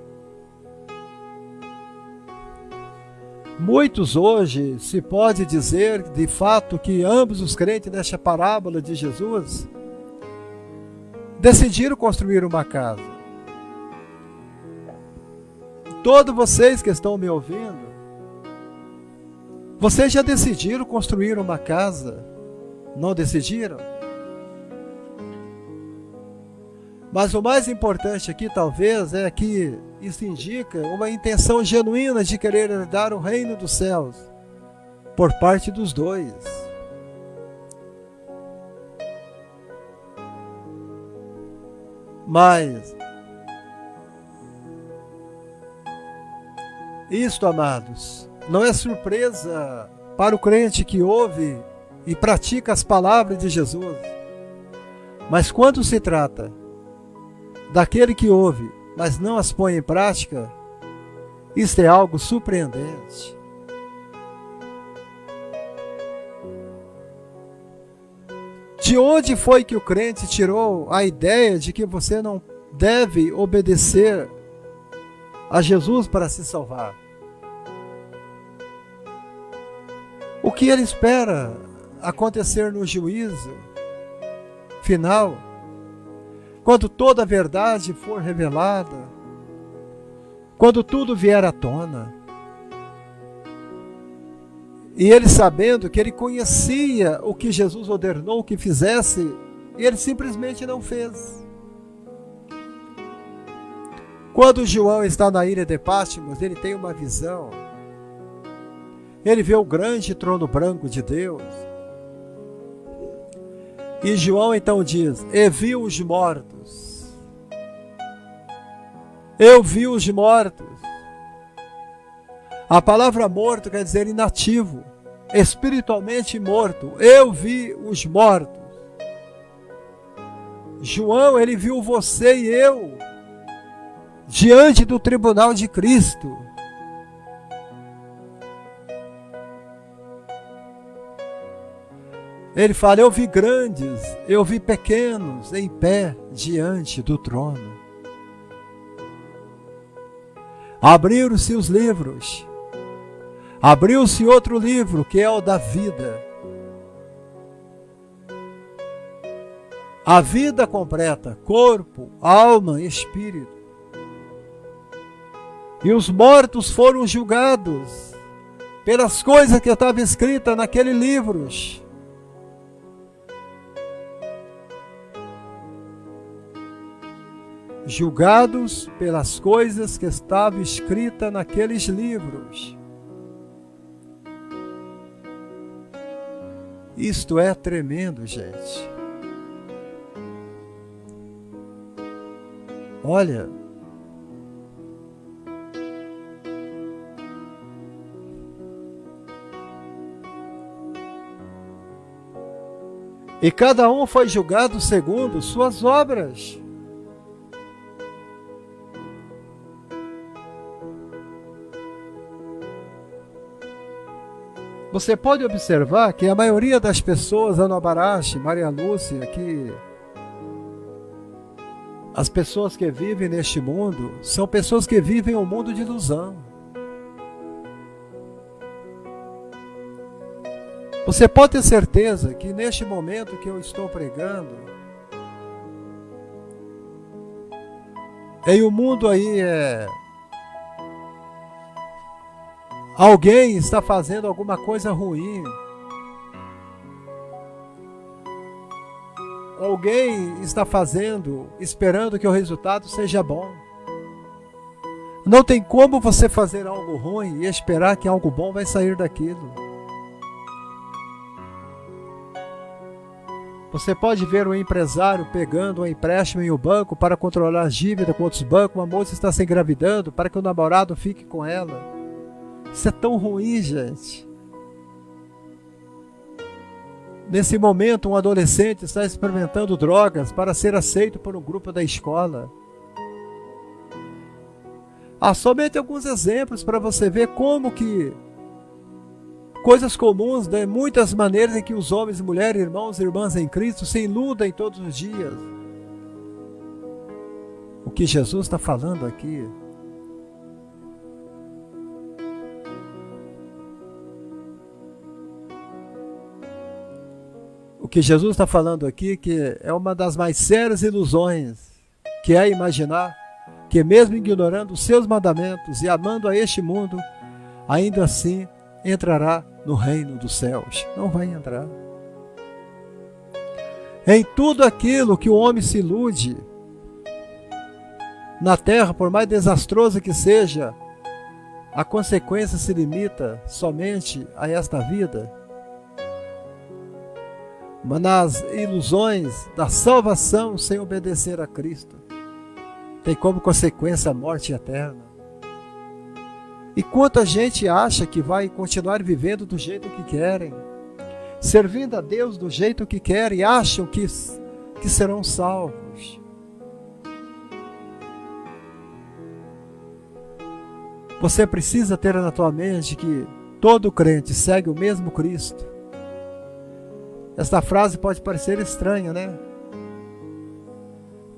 Speaker 1: Muitos hoje se pode dizer de fato que ambos os crentes desta parábola de Jesus decidiram construir uma casa. Todos vocês que estão me ouvindo, vocês já decidiram construir uma casa? Não decidiram? Mas o mais importante aqui talvez é que isso indica uma intenção genuína de querer herdar o reino dos céus por parte dos dois. Mas isto, amados, não é surpresa para o crente que ouve e pratica as palavras de Jesus. Mas quando se trata daquele que ouve, mas não as põe em prática, isto é algo surpreendente. De onde foi que o crente tirou a ideia de que você não deve obedecer a Jesus para se salvar? O que ele espera acontecer no juízo final quando toda a verdade for revelada, quando tudo vier à tona. E ele, sabendo que ele conhecia o que Jesus ordenou que fizesse, ele simplesmente não fez. Quando João está na ilha de Patmos, ele tem uma visão. Ele vê o grande trono branco de Deus. E João então diz: e viu os mortos. Eu vi os mortos. A palavra morto quer dizer inativo, espiritualmente morto. Eu vi os mortos. João, ele viu você e eu diante do tribunal de Cristo. Ele fala: eu vi grandes, eu vi pequenos em pé diante do trono. Abriram-se os livros. Abriu-se outro livro, que é o da vida. A vida completa, corpo, alma e espírito. E os mortos foram julgados pelas coisas que estavam escritas naqueles livros. Julgados pelas coisas que estavam escritas naqueles livros. Isto é tremendo, gente. Olha, e cada um foi julgado segundo suas obras. Você pode observar que a maioria das pessoas, Ana Barache, Maria Lúcia, que as pessoas que vivem neste mundo, são pessoas que vivem um mundo de ilusão. Você pode ter certeza que neste momento que eu estou pregando, em um mundo aí alguém está fazendo alguma coisa ruim. Alguém está fazendo, esperando que o resultado seja bom. Não tem como você fazer algo ruim e esperar que algo bom vai sair daquilo. Você pode ver um empresário pegando um empréstimo em um banco para controlar as dívidas com outros bancos. Uma moça está se engravidando para que o namorado fique com ela. Isso é tão ruim, gente. Nesse momento, um adolescente está experimentando drogas para ser aceito por um grupo da escola. Há somente alguns exemplos para você ver como que coisas comuns, de muitas maneiras em que os homens e mulheres, irmãos e irmãs em Cristo se iludem todos os dias. O que Jesus está falando aqui que Jesus está falando aqui, que é uma das mais sérias ilusões, que é imaginar que mesmo ignorando os seus mandamentos e amando a este mundo, ainda assim entrará no reino dos céus. Não vai entrar. Em tudo aquilo que o homem se ilude na terra, por mais desastrosa que seja, a consequência se limita somente a esta vida. Mas nas ilusões da salvação sem obedecer a Cristo, tem como consequência a morte eterna. E quanta gente acha que vai continuar vivendo do jeito que querem, servindo a Deus do jeito que querem, acham que serão salvos. Você precisa ter na tua mente que todo crente segue o mesmo Cristo. Esta frase pode parecer estranha, né?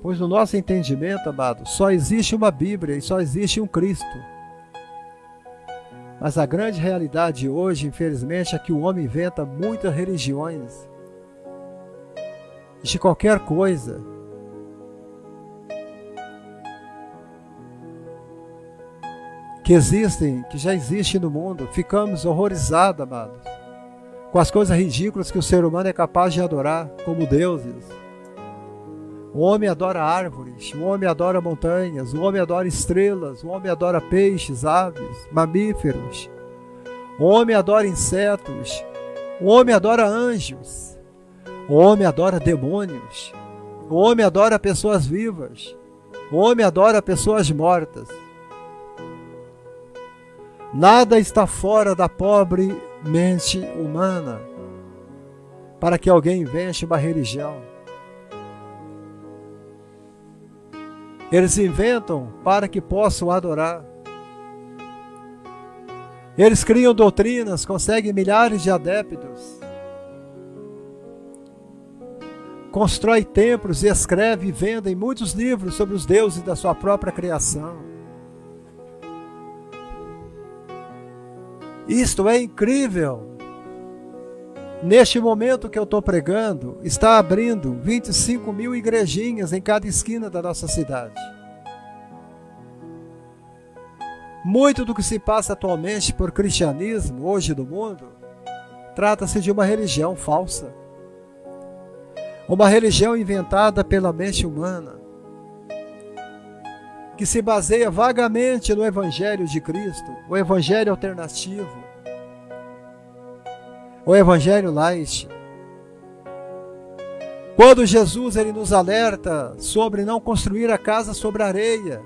Speaker 1: Pois no nosso entendimento, amado, só existe uma Bíblia e só existe um Cristo. Mas a grande realidade hoje, infelizmente, é que o homem inventa muitas religiões de qualquer coisa. que já existem no mundo, ficamos horrorizados, amados, com as coisas ridículas que o ser humano é capaz de adorar como deuses. O homem adora árvores, o homem adora montanhas, o homem adora estrelas, o homem adora peixes, aves, mamíferos, o homem adora insetos, o homem adora anjos, o homem adora demônios, o homem adora pessoas vivas, o homem adora pessoas mortas. Nada está fora da pobre mente humana para que alguém invente uma religião. Eles inventam para que possam adorar. Eles criam doutrinas, conseguem milhares de adeptos, constrói templos e escreve e vendem muitos livros sobre os deuses da sua própria criação. Isto é incrível. Neste momento que eu estou pregando, está abrindo 25 mil igrejinhas em cada esquina da nossa cidade. Muito do que se passa atualmente por cristianismo, hoje no mundo, trata-se de uma religião falsa. Uma religião inventada pela mente humana, que se baseia vagamente no Evangelho de Cristo, o Evangelho alternativo, o Evangelho light. Quando Jesus ele nos alerta sobre não construir a casa sobre a areia,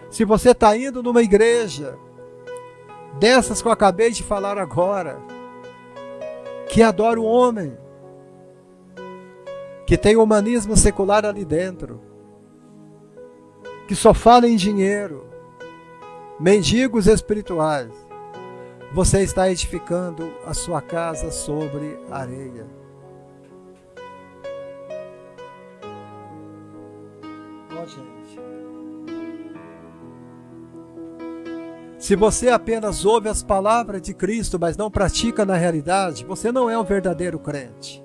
Speaker 1: se você está indo numa igreja, dessas que eu acabei de falar agora, que adora o homem, que tem humanismo secular ali dentro, que só fala em dinheiro, mendigos espirituais, você está edificando a sua casa sobre areia. Ó, gente. Se você apenas ouve as palavras de Cristo, mas não pratica na realidade, você não é um verdadeiro crente.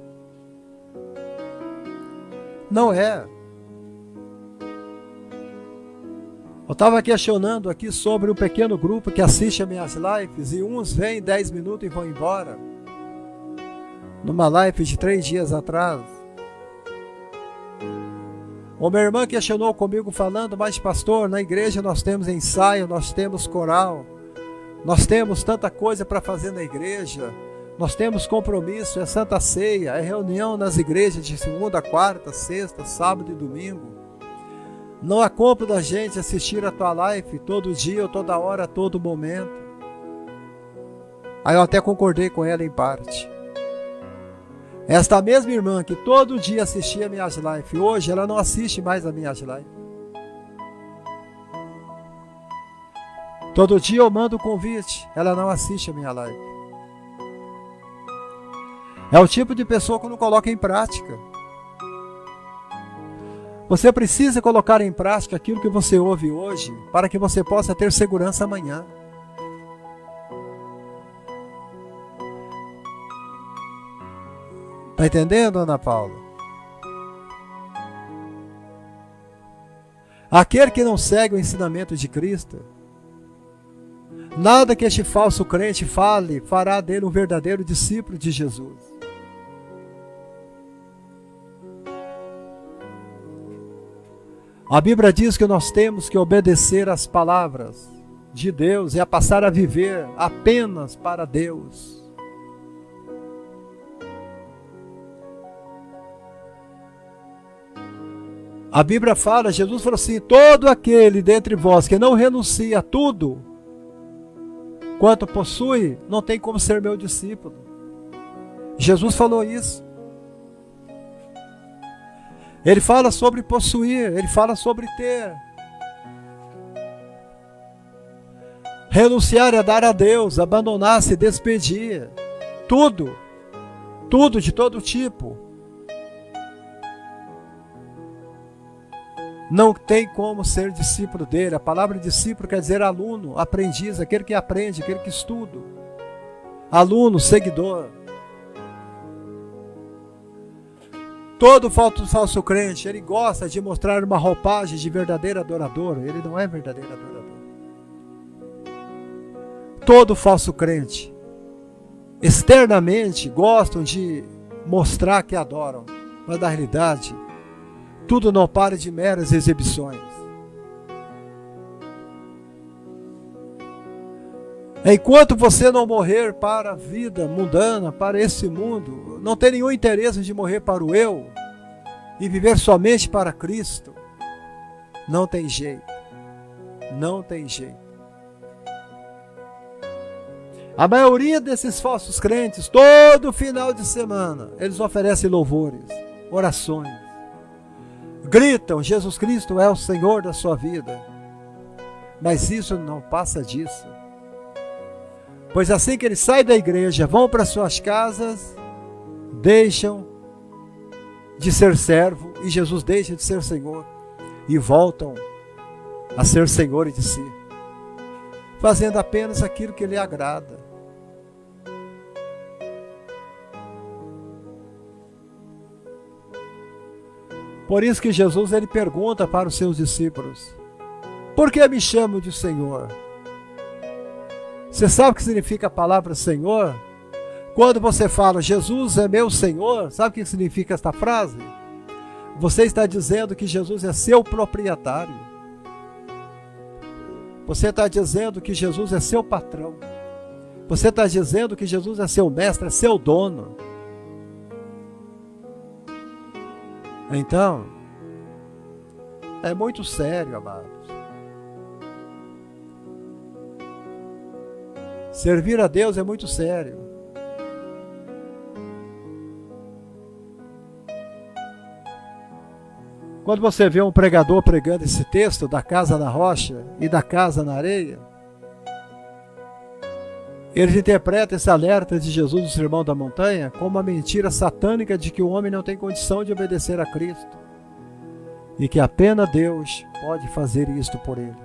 Speaker 1: Não é. Eu estava questionando aqui sobre um pequeno grupo que assiste a minhas lives e uns vêm 10 minutos e vão embora. Numa live de 3 dias atrás. Uma irmã questionou comigo falando, mas pastor, na igreja nós temos ensaio, nós temos coral, nós temos tanta coisa para fazer na igreja, nós temos compromisso, é Santa Ceia, é reunião nas igrejas de segunda, quarta, sexta, sábado e domingo. Não há como da gente assistir a tua live todo dia, toda hora, todo momento. Aí eu até concordei com ela em parte. Esta mesma irmã que todo dia assistia minhas lives, hoje ela não assiste mais as minhas lives. Todo dia eu mando um convite, ela não assiste a minha live. É o tipo de pessoa que não coloca em prática. Você precisa colocar em prática aquilo que você ouve hoje, para que você possa ter segurança amanhã. Está entendendo, Ana Paula? Aquele que não segue o ensinamento de Cristo, nada que este falso crente fale fará dele um verdadeiro discípulo de Jesus. A Bíblia diz que nós temos que obedecer às palavras de Deus e a passar a viver apenas para Deus. A Bíblia fala, Jesus falou assim, todo aquele dentre vós que não renuncia a tudo quanto possui, não tem como ser meu discípulo. Jesus falou isso. Ele fala sobre possuir, ele fala sobre ter. Renunciar é dar a Deus, abandonar, se despedir. Tudo de todo tipo. Não tem como ser discípulo dele. A palavra discípulo quer dizer aluno, aprendiz, aquele que aprende, aquele que estuda. Aluno, seguidor. Todo falso crente, ele gosta de mostrar uma roupagem de verdadeiro adorador. Ele não é verdadeiro adorador. todo falso crente, externamente, gostam de mostrar que adoram, mas na realidade, tudo não para de meras exibições. Enquanto você não morrer para a vida mundana, para esse mundo, não tem nenhum interesse de morrer para o eu e viver somente para Cristo, não tem jeito. Não tem jeito. A maioria desses falsos crentes, todo final de semana, eles oferecem louvores, orações, gritam: Jesus Cristo é o Senhor da sua vida. Mas isso não passa disso. Pois assim que eles saem da igreja, vão para suas casas, deixam de ser servo e Jesus deixa de ser Senhor e voltam a ser senhores de si, fazendo apenas aquilo que lhe agrada. Por isso que Jesus ele pergunta para os seus discípulos: por que me chamam de Senhor? Você sabe o que significa a palavra Senhor? Quando você fala Jesus é meu Senhor, sabe o que significa esta frase? Você está dizendo que Jesus é seu proprietário. Você está dizendo que Jesus é seu patrão. Você está dizendo que Jesus é seu mestre, é seu dono. Então, é muito sério, amados. Servir a Deus é muito sério. Quando você vê um pregador pregando esse texto da casa na rocha e da casa na areia, ele interpreta esse alerta de Jesus no Sermão da Montanha como uma mentira satânica de que o homem não tem condição de obedecer a Cristo e que apenas Deus pode fazer isto por ele.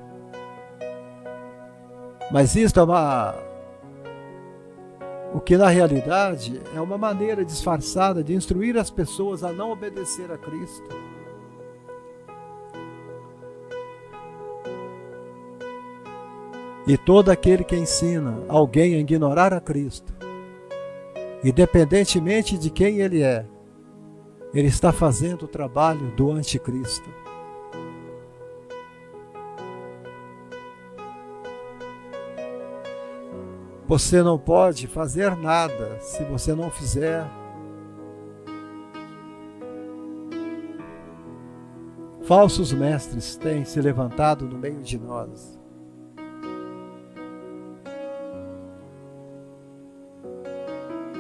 Speaker 1: Mas isto é o que na realidade é uma maneira disfarçada de instruir as pessoas a não obedecer a Cristo. E todo aquele que ensina alguém a ignorar a Cristo, independentemente de quem ele é, ele está fazendo o trabalho do anticristo. Você não pode fazer nada se você não fizer. Falsos mestres têm se levantado no meio de nós.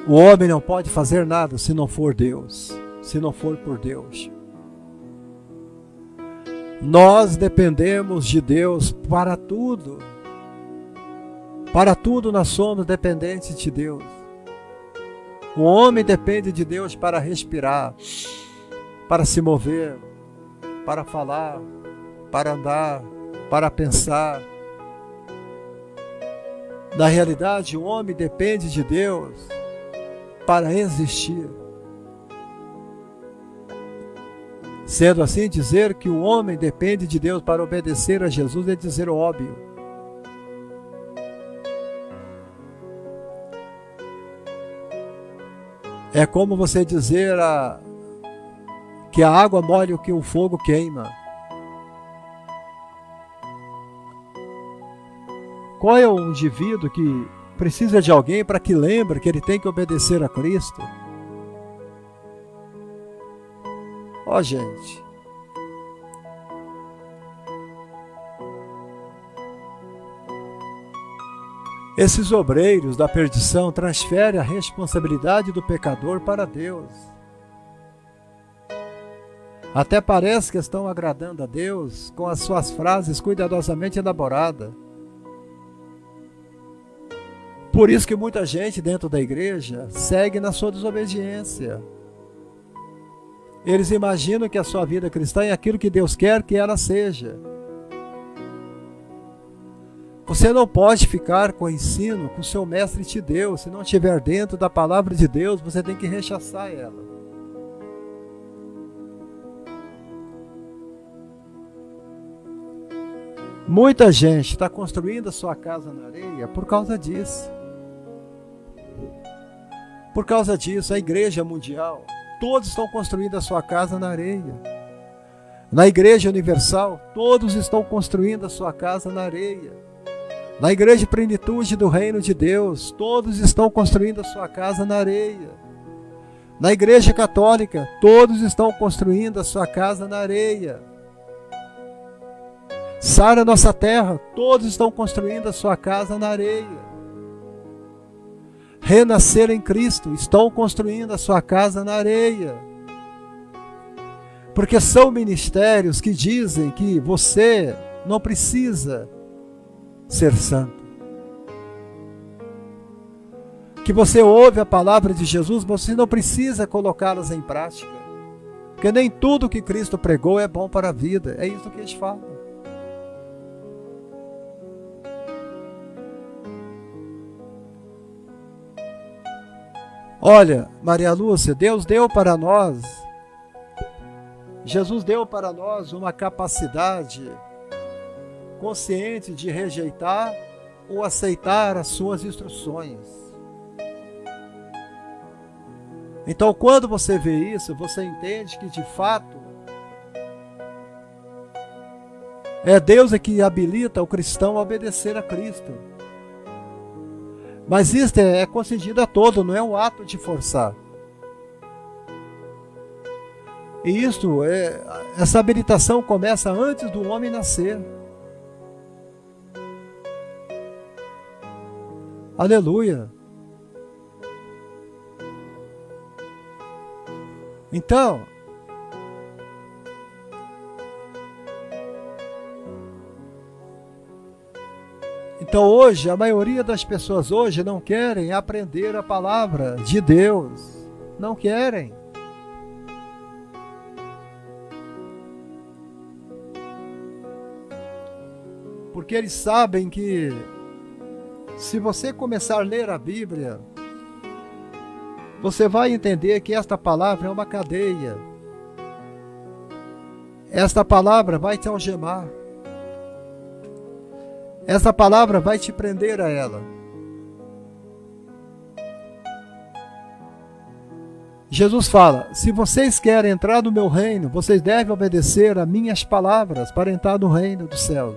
Speaker 1: O homem não pode fazer nada se não for Deus, se não for por Deus. Nós dependemos de Deus para tudo. Para tudo nós somos dependentes de Deus. O homem depende de Deus para respirar, para se mover, para falar, para andar, para pensar. Na realidade, o homem depende de Deus para existir. Sendo assim, dizer que o homem depende de Deus para obedecer a Jesus é dizer o óbvio. É como você dizer que a água molha o que o fogo queima. Qual é o indivíduo que precisa de alguém para que lembre que ele tem que obedecer a Cristo? Ó, gente. Esses obreiros da perdição transferem a responsabilidade do pecador para Deus. Até parece que estão agradando a Deus com as suas frases cuidadosamente elaboradas. Por isso que muita gente dentro da igreja segue na sua desobediência. Eles imaginam que a sua vida cristã é aquilo que Deus quer que ela seja. Você não pode ficar com o ensino que o seu mestre te deu. Se não estiver dentro da palavra de Deus, você tem que rechaçar ela. Muita gente está construindo a sua casa na areia por causa disso. Por causa disso, a Igreja Mundial, todos estão construindo a sua casa na areia. Na Igreja Universal, todos estão construindo a sua casa na areia. Na Igreja Plenitude do Reino de Deus, todos estão construindo a sua casa na areia. Na Igreja Católica, todos estão construindo a sua casa na areia. Sara Nossa Terra, todos estão construindo a sua casa na areia. Renascer em Cristo, estão construindo a sua casa na areia. Porque são ministérios que dizem que você não precisa ser santo. Que você ouve a palavra de Jesus, mas você não precisa colocá-las em prática. Porque nem tudo que Cristo pregou é bom para a vida. É isso que eles falam. Olha, Maria Lúcia, Deus deu para nós, Jesus deu para nós uma capacidade consciente de rejeitar ou aceitar as suas instruções. Então, quando você vê isso, você entende que, de fato, é Deus que habilita o cristão a obedecer a Cristo. Mas isso é concedido a todo, não é um ato de forçar. E essa habilitação começa antes do homem nascer. Aleluia. Então, hoje, a maioria das pessoas hoje não querem aprender a palavra de Deus. Não querem. Porque eles sabem que se você começar a ler a Bíblia, você vai entender que esta palavra é uma cadeia. Esta palavra vai te algemar. Essa palavra vai te prender a ela. Jesus fala, se vocês querem entrar no meu reino, vocês devem obedecer a minhas palavras para entrar no reino do céu.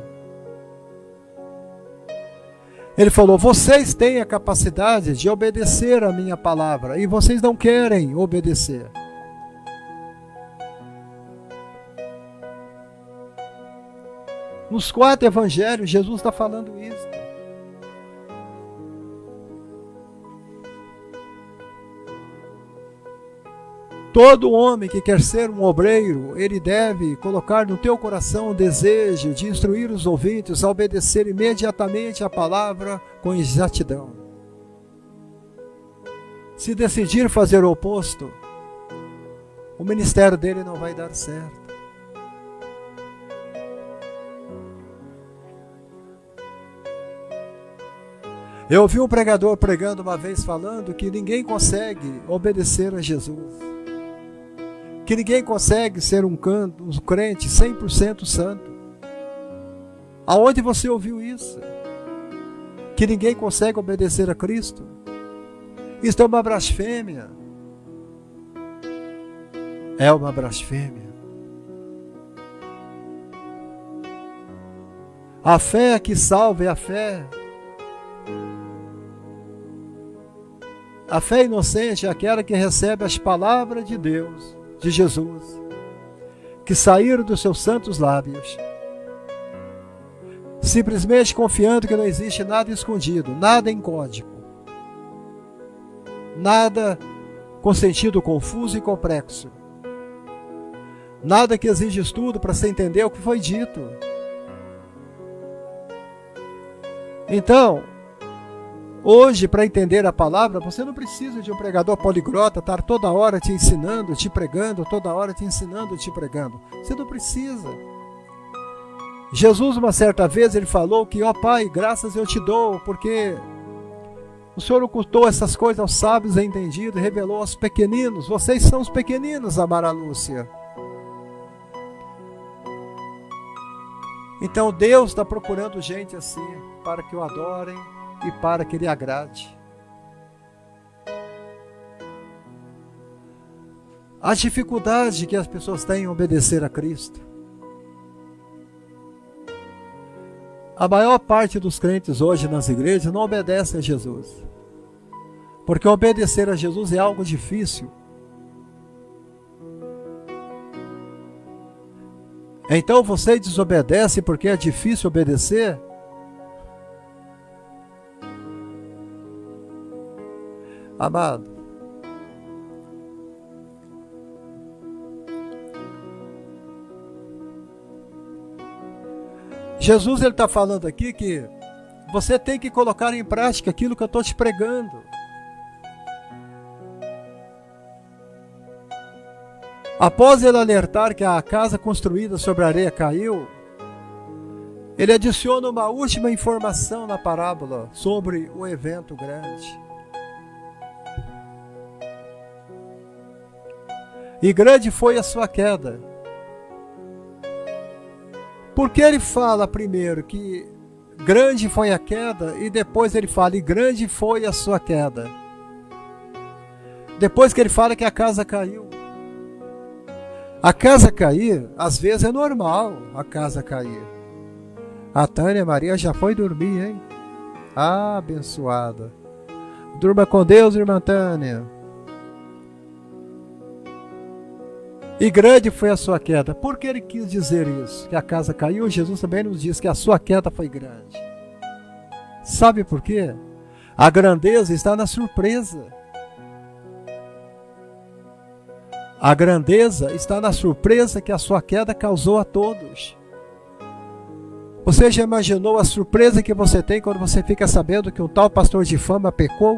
Speaker 1: Ele falou, vocês têm a capacidade de obedecer a minha palavra e vocês não querem obedecer. Nos 4 evangelhos, Jesus está falando isso. Todo homem que quer ser um obreiro, ele deve colocar no teu coração o desejo de instruir os ouvintes a obedecer imediatamente a palavra com exatidão. Se decidir fazer o oposto, o ministério dele não vai dar certo. Eu ouvi um pregador pregando uma vez falando que ninguém consegue obedecer a Jesus. Que ninguém consegue ser um crente 100% santo. Aonde você ouviu isso? Que ninguém consegue obedecer a Cristo? Isto é uma blasfêmia. É uma blasfêmia. A fé que salva é a fé. A fé inocente é aquela que recebe as palavras de Deus, de Jesus, que saíram dos seus santos lábios, simplesmente confiando que não existe nada escondido, nada em código, nada com sentido confuso e complexo, nada que exige estudo para se entender o que foi dito. Então, hoje, para entender a palavra, você não precisa de um pregador poliglota estar toda hora te ensinando, te pregando, toda hora te ensinando, te pregando. Você não precisa. Jesus, uma certa vez, ele falou que, ó Pai, graças eu te dou, porque o Senhor ocultou essas coisas aos sábios e entendidos e revelou aos pequeninos. Vocês são os pequeninos, Maria Lúcia. Então Deus está procurando gente assim, para que o adorem e para que Ele agrade. A dificuldade que as pessoas têm em obedecer a Cristo. A maior parte dos crentes hoje nas igrejas não obedece a Jesus. Porque obedecer a Jesus é algo difícil. Então você desobedece porque é difícil obedecer? Amado, Jesus ele está falando aqui que você tem que colocar em prática aquilo que eu estou te pregando. Após ele alertar que a casa construída sobre a areia caiu, ele adiciona uma última informação na parábola sobre o evento grande. E grande foi a sua queda. Por que ele fala primeiro que grande foi a queda e depois ele fala e grande foi a sua queda? Depois que ele fala que a casa caiu. A casa cair, às vezes é normal a casa cair. A Tânia Maria já foi dormir, hein? Ah, abençoada. Durma com Deus, irmã Tânia. E grande foi a sua queda. Por que ele quis dizer isso? Que a casa caiu? Jesus também nos diz que a sua queda foi grande. Sabe por quê? A grandeza está na surpresa. A grandeza está na surpresa que a sua queda causou a todos. Você já imaginou a surpresa que você tem quando você fica sabendo que um tal pastor de fama pecou?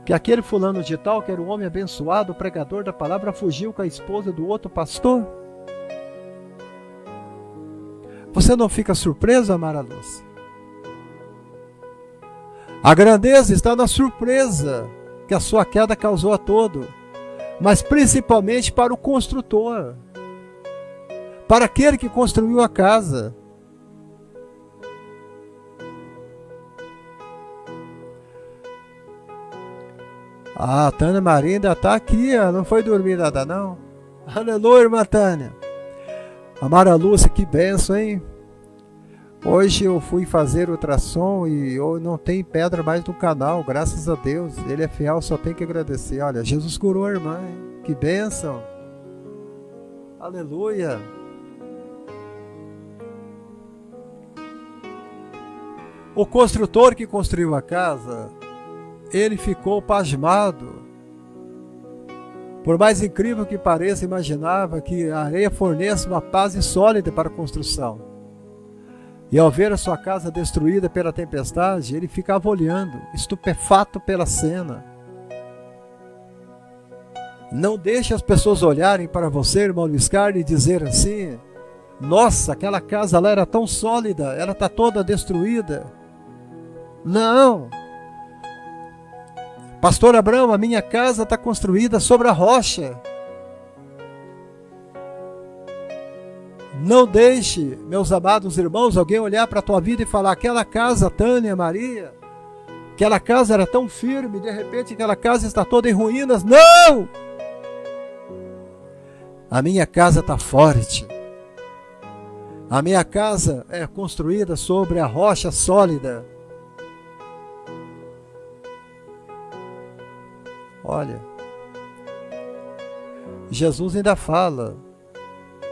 Speaker 1: Que aquele fulano de tal, que era um homem abençoado, o pregador da palavra, fugiu com a esposa do outro pastor? Você não fica surpreso, Amara Lúcia? A grandeza está na surpresa que a sua queda causou a todos. Mas principalmente para o construtor, para aquele que construiu a casa. Ah, a Tânia Maria ainda está aqui, não foi dormir nada não. Aleluia, irmã Tânia. A Mara Lúcia, que benção, hein? Hoje eu fui fazer ultrassom e não tem pedra mais no canal, graças a Deus. Ele é fiel, só tem que agradecer. Olha, Jesus curou a irmã, hein? Que bênção. Aleluia. O construtor que construiu a casa, ele ficou pasmado. Por mais incrível que pareça, imaginava que a areia fornece uma base sólida para a construção. E ao ver a sua casa destruída pela tempestade, ele ficava olhando, estupefato pela cena. Não deixe as pessoas olharem para você, irmão Luiz Carlos, e dizer assim: nossa, aquela casa lá era tão sólida, ela está toda destruída. Não! Pastor Abraão, a minha casa está construída sobre a rocha. Não deixe, meus amados irmãos, alguém olhar para a tua vida e falar: aquela casa, Tânia, Maria, aquela casa era tão firme, de repente aquela casa está toda em ruínas. Não! A minha casa está forte. A minha casa é construída sobre a rocha sólida. Olha, Jesus ainda fala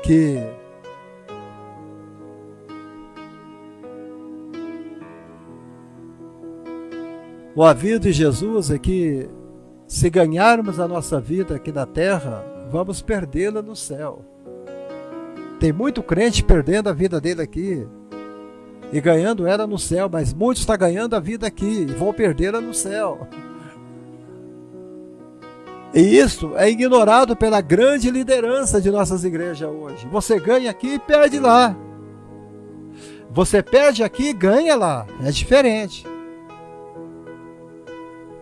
Speaker 1: que o aviso de Jesus é que se ganharmos a nossa vida aqui na terra, vamos perdê-la no céu. Tem muito crente perdendo a vida dele aqui e ganhando ela no céu, mas muitos estão ganhando a vida aqui e vão perdê-la no céu. E isso é ignorado pela grande liderança de nossas igrejas hoje. Você ganha aqui e perde lá. Você perde aqui e ganha lá. É diferente.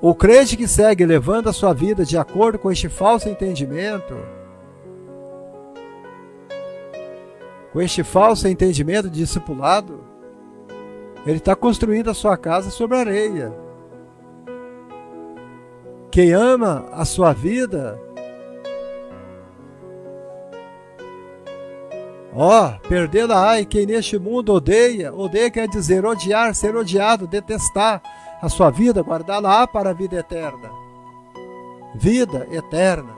Speaker 1: O crente que segue levando a sua vida de acordo com este falso entendimento, com este falso entendimento de discipulado, ele está construindo a sua casa sobre areia. Quem ama a sua vida, perdê-la-á, e quem neste mundo odeia quer dizer odiar, ser odiado, detestar a sua vida, guardá-la-á para a vida eterna. Vida eterna.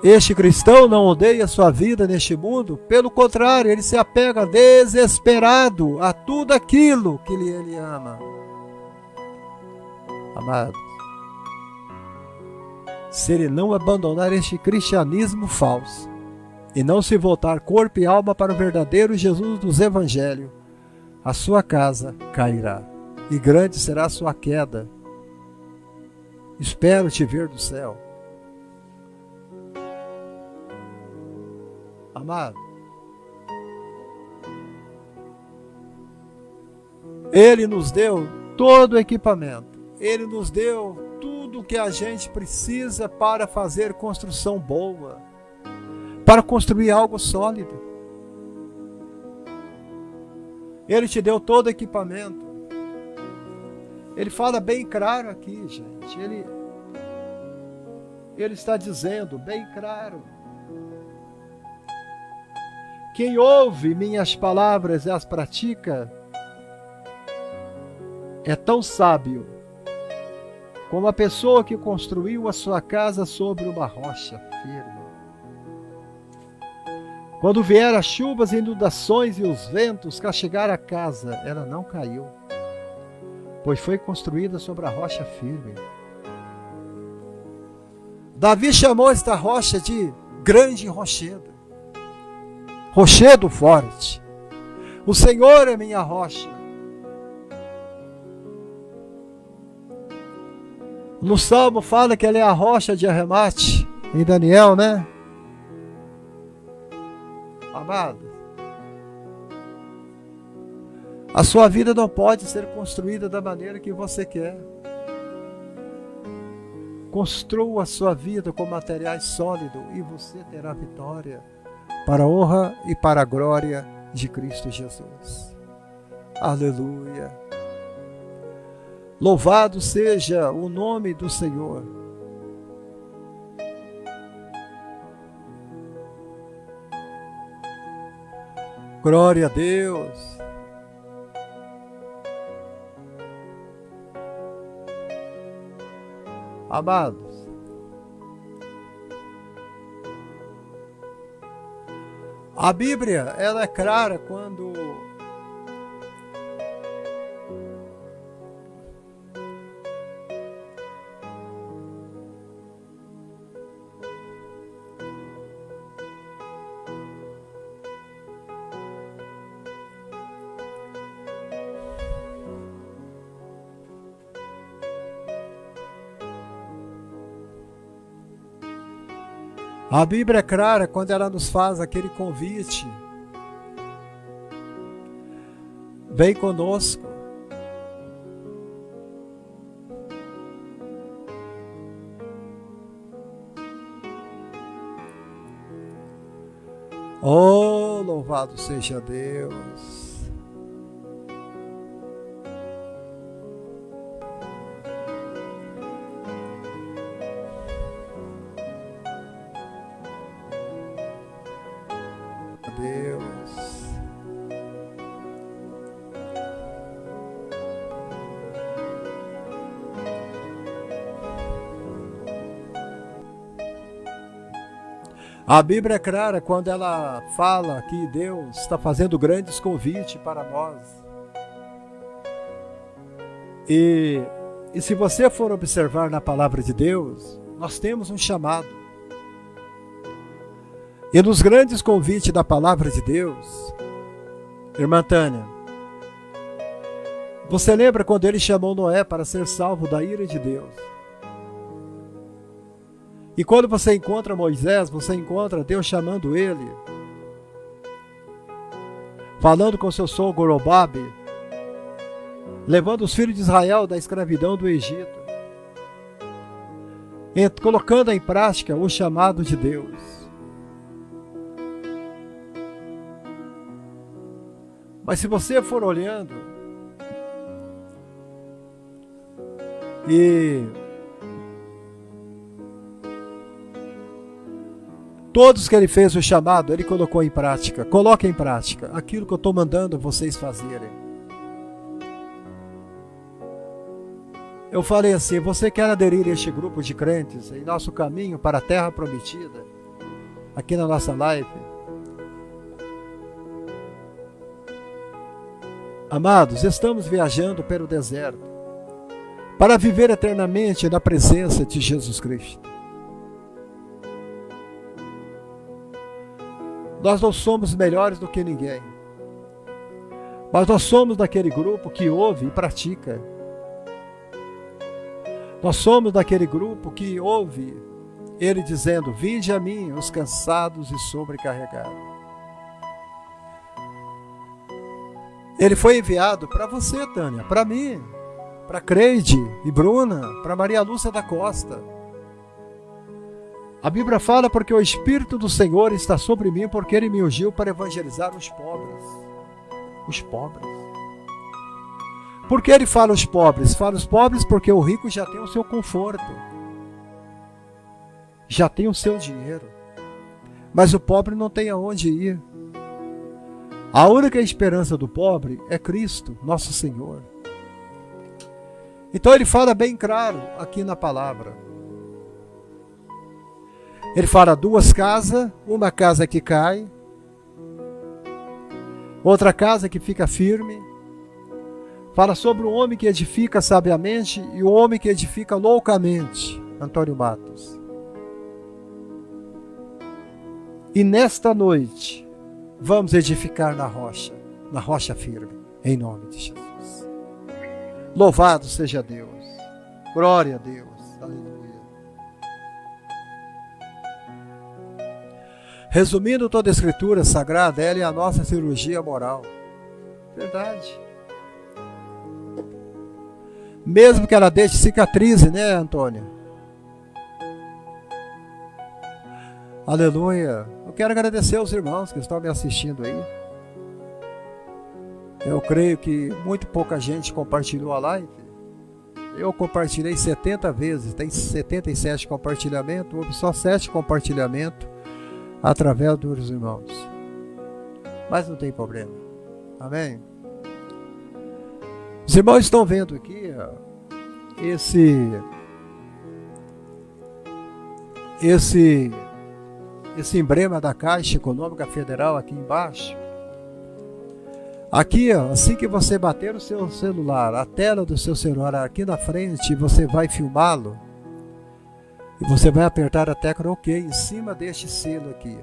Speaker 1: Este cristão não odeia a sua vida neste mundo, pelo contrário, ele se apega desesperado a tudo aquilo que ele ama. Amados, se ele não abandonar este cristianismo falso e não se voltar corpo e alma para o verdadeiro Jesus dos Evangelhos, a sua casa cairá e grande será a sua queda. Espero te ver do céu. Amado, Ele nos deu todo o equipamento. Ele nos deu tudo o que a gente precisa para fazer construção boa, para construir algo sólido. Ele te deu todo o equipamento. Ele fala bem claro aqui, gente. Ele está dizendo bem claro: quem ouve minhas palavras e as pratica é tão sábio como a pessoa que construiu a sua casa sobre uma rocha firme. Quando vier as chuvas, inundações e os ventos castigar a casa, ela não caiu, pois foi construída sobre a rocha firme. Davi chamou esta rocha de grande rochedo, rochedo forte. O Senhor é minha rocha. No Salmo fala que ela é a rocha de arremate, em Daniel, né? Amado, a sua vida não pode ser construída da maneira que você quer. Construa a sua vida com materiais sólidos e você terá vitória para a honra e para a glória de Cristo Jesus. Aleluia. Louvado seja o nome do Senhor. Glória a Deus. Amados, a Bíblia, ela é clara quando é clara quando ela nos faz aquele convite: vem conosco. Oh, louvado seja Deus. A Bíblia é clara quando ela fala que Deus está fazendo grandes convites para nós. E se você for observar na palavra de Deus, nós temos um chamado. E nos grandes convites da palavra de Deus, irmã Tânia, você lembra quando ele chamou Noé para ser salvo da ira de Deus? E quando você encontra Moisés, você encontra Deus chamando ele, falando com seu sogro Gorobabe, levando os filhos de Israel da escravidão do Egito, colocando em prática o chamado de Deus. Mas se você for olhando e todos que ele fez o chamado, ele colocou em prática. Coloque em prática aquilo que eu estou mandando vocês fazerem. Eu falei assim: você quer aderir a este grupo de crentes em nosso caminho para a terra prometida, aqui na nossa live? Amados, estamos viajando pelo deserto para viver eternamente na presença de Jesus Cristo. Nós não somos melhores do que ninguém, mas nós somos daquele grupo que ouve e pratica. Nós somos daquele grupo que ouve Ele dizendo: vinde a mim, os cansados e sobrecarregados. Ele foi enviado para você, Tânia, para mim, para Creide e Bruna, para Maria Lúcia da Costa. A Bíblia fala: porque o Espírito do Senhor está sobre mim, porque Ele me ungiu para evangelizar os pobres. Os pobres. Por que Ele fala os pobres? Fala os pobres porque o rico já tem o seu conforto, já tem o seu dinheiro, mas o pobre não tem aonde ir. A única esperança do pobre é Cristo, nosso Senhor. Então ele fala bem claro aqui na palavra. Ele fala: duas casas, uma casa que cai, outra casa que fica firme. Fala sobre o homem que edifica sabiamente e o homem que edifica loucamente. Antônio Matos. E nesta noite vamos edificar na rocha firme, em nome de Jesus. Louvado seja Deus. Glória a Deus. Aleluia. Resumindo toda a Escritura Sagrada, ela é a nossa cirurgia moral. Verdade. Mesmo que ela deixe cicatriz, né, Antônia? Aleluia. Eu quero agradecer aos irmãos que estão me assistindo aí. Eu creio que muito pouca gente compartilhou a live. Eu compartilhei 70 vezes, tem 77 compartilhamentos, houve só 7 compartilhamentos através dos irmãos. Mas não tem problema. Amém? Os irmãos estão vendo aqui esse emblema da Caixa Econômica Federal aqui embaixo. Aqui, assim que você bater o seu celular, a tela do seu celular aqui na frente, você vai filmá-lo e você vai apertar a tecla OK em cima deste selo aqui.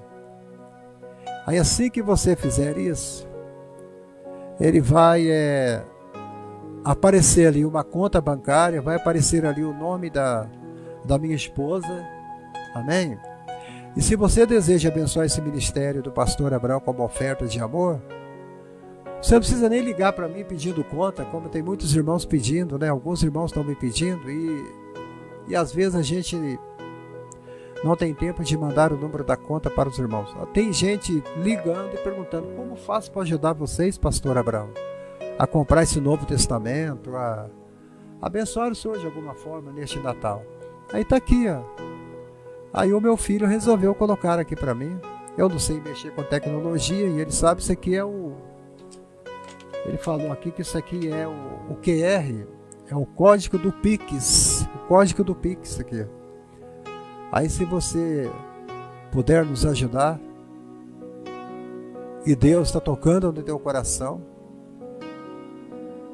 Speaker 1: Aí assim que você fizer isso, ele vai aparecer ali uma conta bancária, vai aparecer ali o nome da minha esposa. Amém? E se você deseja abençoar esse ministério do pastor Abraão como oferta de amor, você não precisa nem ligar para mim pedindo conta, como tem muitos irmãos pedindo, né? Alguns irmãos estão me pedindo e às vezes a gente não tem tempo de mandar o número da conta para os irmãos. Tem gente ligando e perguntando: como faço para ajudar vocês, pastor Abraão, a comprar esse Novo Testamento, a abençoar o Senhor de alguma forma neste Natal? Aí está aqui, ó. Aí o meu filho resolveu colocar aqui para mim. Eu não sei mexer com tecnologia e ele sabe isso aqui é Ele falou aqui que isso aqui é o QR, é o código do Pix. O código do Pix aqui. Aí se você puder nos ajudar, e Deus está tocando no teu coração,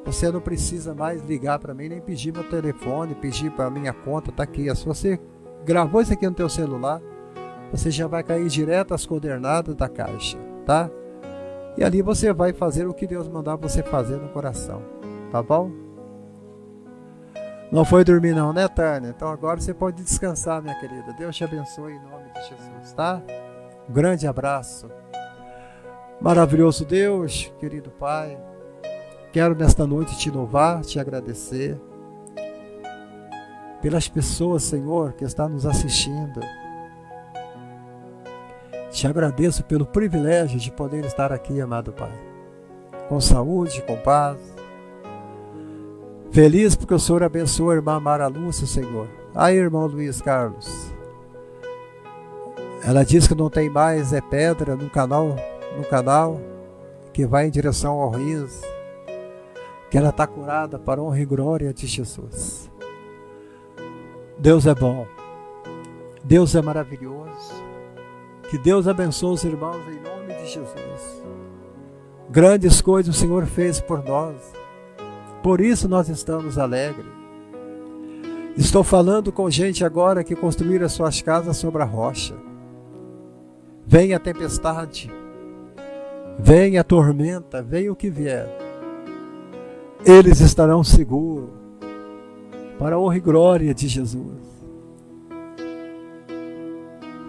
Speaker 1: você não precisa mais ligar para mim, nem pedir meu telefone, pedir para minha conta, está aqui. Se você gravou isso aqui no teu celular, você já vai cair direto às coordenadas da Caixa, tá? E ali você vai fazer o que Deus mandar você fazer no coração, tá bom? Não foi dormir não, né, Tânia? Então agora você pode descansar, minha querida. Deus te abençoe em nome de Jesus, tá? Um grande abraço. Maravilhoso Deus, querido Pai, quero nesta noite te louvar, te agradecer pelas pessoas, Senhor, que estão nos assistindo. Te agradeço pelo privilégio de poder estar aqui, amado Pai, com saúde, com paz. Feliz porque o Senhor abençoa a irmã Mara Lúcia, Senhor. Aí, irmão Luiz Carlos. Ela diz que não tem mais pedra no canal que vai em direção ao riso. Que ela está curada para a honra e glória de Jesus. Deus é bom. Deus é maravilhoso. Que Deus abençoe os irmãos em nome de Jesus. Grandes coisas o Senhor fez por nós. Por isso nós estamos alegres. Estou falando com gente agora que construíram as suas casas sobre a rocha. Vem a tempestade, vem a tormenta, vem o que vier. Eles estarão seguros para a honra e glória de Jesus.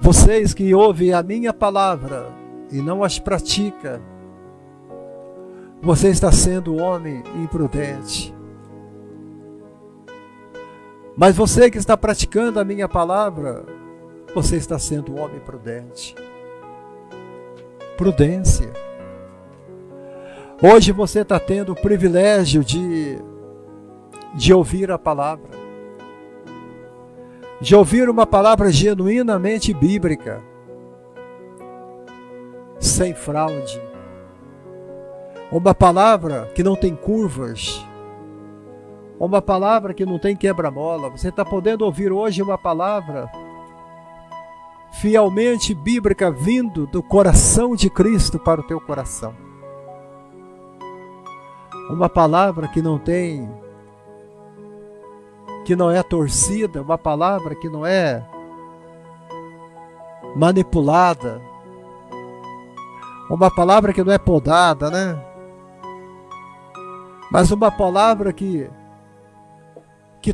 Speaker 1: Vocês que ouvem a minha palavra e não as praticam, você está sendo um homem imprudente. Mas você que está praticando a minha palavra, você está sendo um homem prudente. Prudência. Hoje você está tendo o privilégio de ouvir a palavra. De ouvir uma palavra genuinamente bíblica. Sem fraude. Uma palavra que não tem curvas. Uma palavra que não tem quebra-mola. Você está podendo ouvir hoje uma palavra fielmente bíblica vindo do coração de Cristo para o teu coração. Uma palavra que não é torcida, uma palavra que não é manipulada, uma palavra que não é podada, né? Mas uma palavra que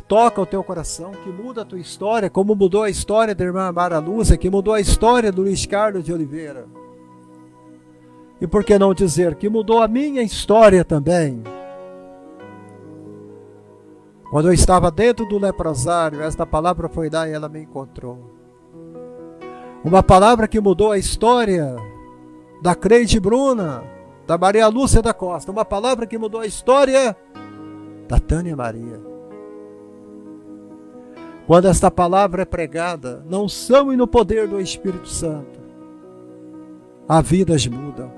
Speaker 1: toca o teu coração, que muda a tua história, como mudou a história da irmã Mara Lúcia, que mudou a história do Luiz Carlos de Oliveira. E por que não dizer que mudou a minha história também? Quando eu estava dentro do leprosário, esta palavra foi lá e ela me encontrou. Uma palavra que mudou a história da Creide Bruna, da Maria Lúcia da Costa. Uma palavra que mudou a história da Tânia Maria. Quando esta palavra é pregada, na unção e no poder do Espírito Santo, as vidas mudam.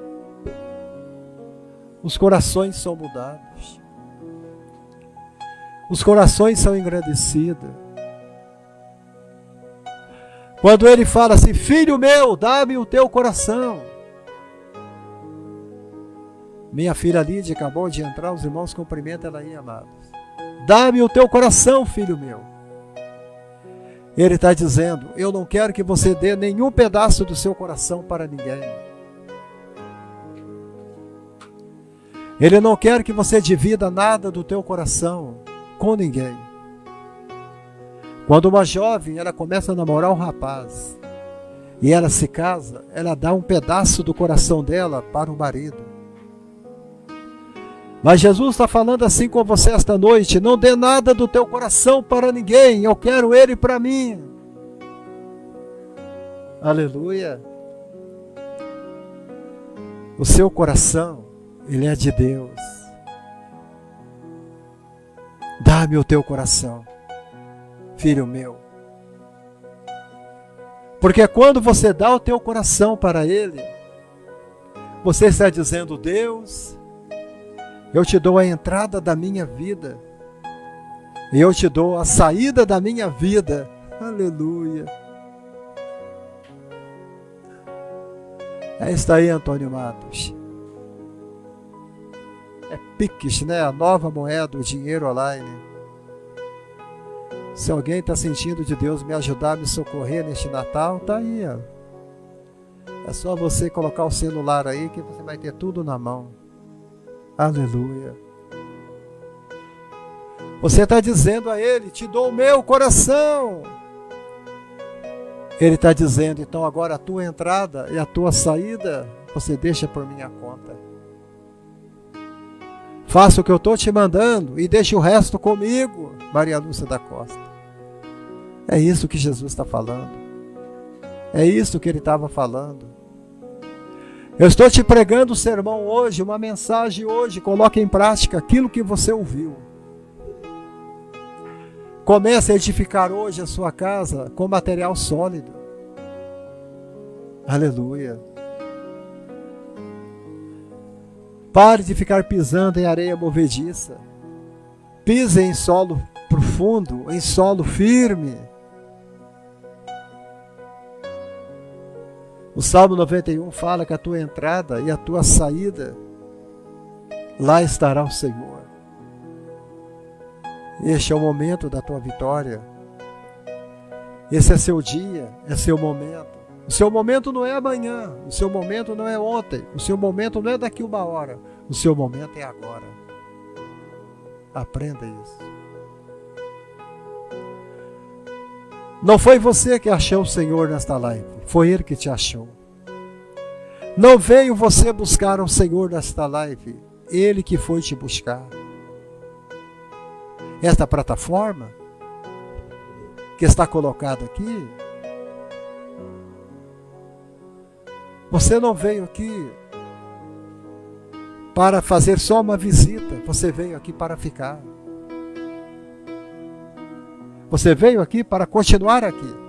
Speaker 1: Os corações são mudados. Os corações são engrandecidos. Quando ele fala assim, filho meu, dá-me o teu coração. Minha filha Lídia acabou de entrar, os irmãos cumprimentam ela aí, amados. Dá-me o teu coração, filho meu. Ele está dizendo, eu não quero que você dê nenhum pedaço do seu coração para ninguém. Ele não quer que você divida nada do teu coração com ninguém. Quando uma jovem, ela começa a namorar um rapaz, e ela se casa, ela dá um pedaço do coração dela para o marido. Mas Jesus está falando assim com você esta noite, não dê nada do teu coração para ninguém, eu quero ele para mim. Aleluia. O seu coração, ele é de Deus. Dá-me o teu coração, filho meu. Porque quando você dá o teu coração para ele, você está dizendo, Deus, eu te dou a entrada da minha vida, e eu te dou a saída da minha vida. Aleluia. Está aí, Antônio Matos. É Pix, né? A nova moeda, o dinheiro online. Se alguém está sentindo de Deus me ajudar, me socorrer neste Natal, tá aí, ó. É só você colocar o celular aí que você vai ter tudo na mão. Aleluia. Você está dizendo a ele, te dou o meu coração. Ele está dizendo, então agora a tua entrada e a tua saída, você deixa por minha conta. Faça o que eu estou te mandando e deixe o resto comigo, Maria Lúcia da Costa. É isso que Jesus está falando. É isso que ele estava falando. Eu estou te pregando um sermão hoje, uma mensagem hoje. Coloque em prática aquilo que você ouviu. Comece a edificar hoje a sua casa com material sólido. Aleluia. Pare de ficar pisando em areia movediça. Pise em solo profundo, em solo firme. O Salmo 91 fala que a tua entrada e a tua saída, lá estará o Senhor. Este é o momento da tua vitória. Esse é seu dia, é seu momento. O seu momento não é amanhã, o seu momento não é ontem, o seu momento não é daqui uma hora, o seu momento é agora. Aprenda isso. Não foi você que achou o Senhor nesta live, foi Ele que te achou. Não veio você buscar o Senhor nesta live, Ele que foi te buscar. Esta plataforma que está colocada aqui, você não veio aqui para fazer só uma visita, você veio aqui para ficar. Você veio aqui para continuar aqui.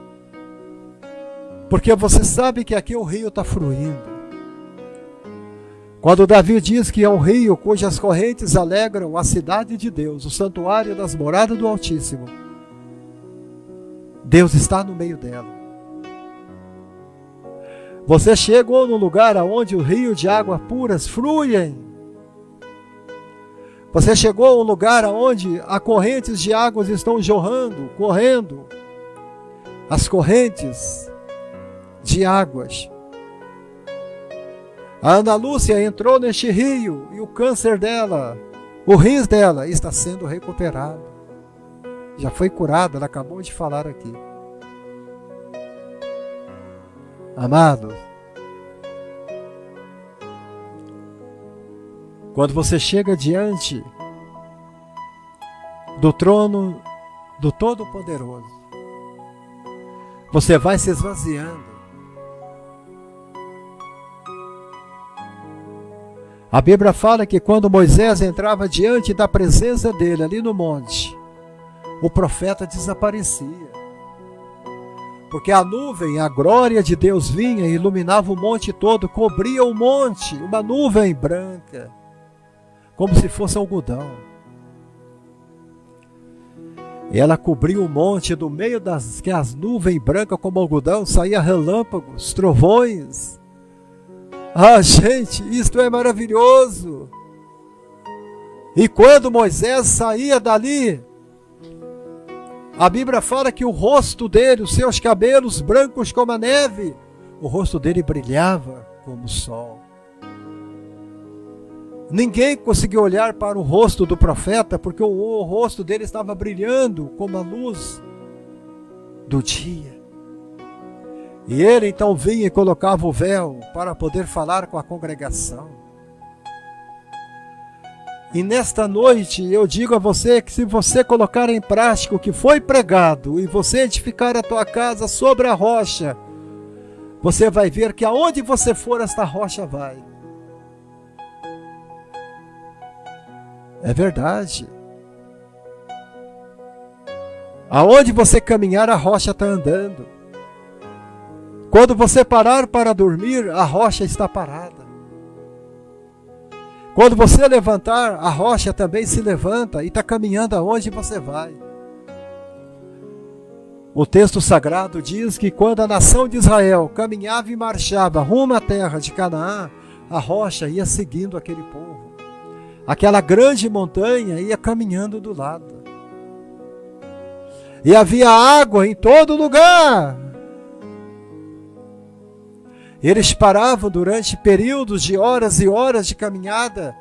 Speaker 1: Porque você sabe que aqui o rio está fluindo. Quando Davi diz que é um rio cujas correntes alegram a cidade de Deus, o santuário das moradas do Altíssimo, Deus está no meio dela. Você chegou num lugar onde o rio de água puras fluem. Você chegou a um lugar onde as correntes de águas estão jorrando, correndo. As correntes de águas. A Ana Lúcia entrou neste rio e o câncer dela, o rins dela está sendo recuperado. Já foi curada, ela acabou de falar aqui. Amado, quando você chega diante do trono do Todo-Poderoso, você vai se esvaziando. A Bíblia fala que quando Moisés entrava diante da presença dele ali no monte, o profeta desaparecia. Porque a nuvem, a glória de Deus vinha e iluminava o monte todo, cobria o monte, uma nuvem branca, como se fosse algodão. E ela cobriu o monte, do meio das que as nuvens brancas como algodão, saía relâmpagos, trovões. Ah, gente, isto é maravilhoso! E quando Moisés saía dali, a Bíblia fala que o rosto dele, os seus cabelos brancos como a neve, o rosto dele brilhava como o sol. Ninguém conseguiu olhar para o rosto do profeta, porque o rosto dele estava brilhando como a luz do dia. E ele então vinha e colocava o véu para poder falar com a congregação. E nesta noite eu digo a você que se você colocar em prática o que foi pregado e você edificar a tua casa sobre a rocha, você vai ver que aonde você for, esta rocha vai. É verdade. Aonde você caminhar, a rocha está andando. Quando você parar para dormir, a rocha está parada. Quando você levantar, a rocha também se levanta e está caminhando aonde você vai. O texto sagrado diz que quando a nação de Israel caminhava e marchava rumo à terra de Canaã, a rocha ia seguindo aquele povo. Aquela grande montanha ia caminhando do lado. E havia água em todo lugar. Eles paravam durante períodos de horas e horas de caminhada,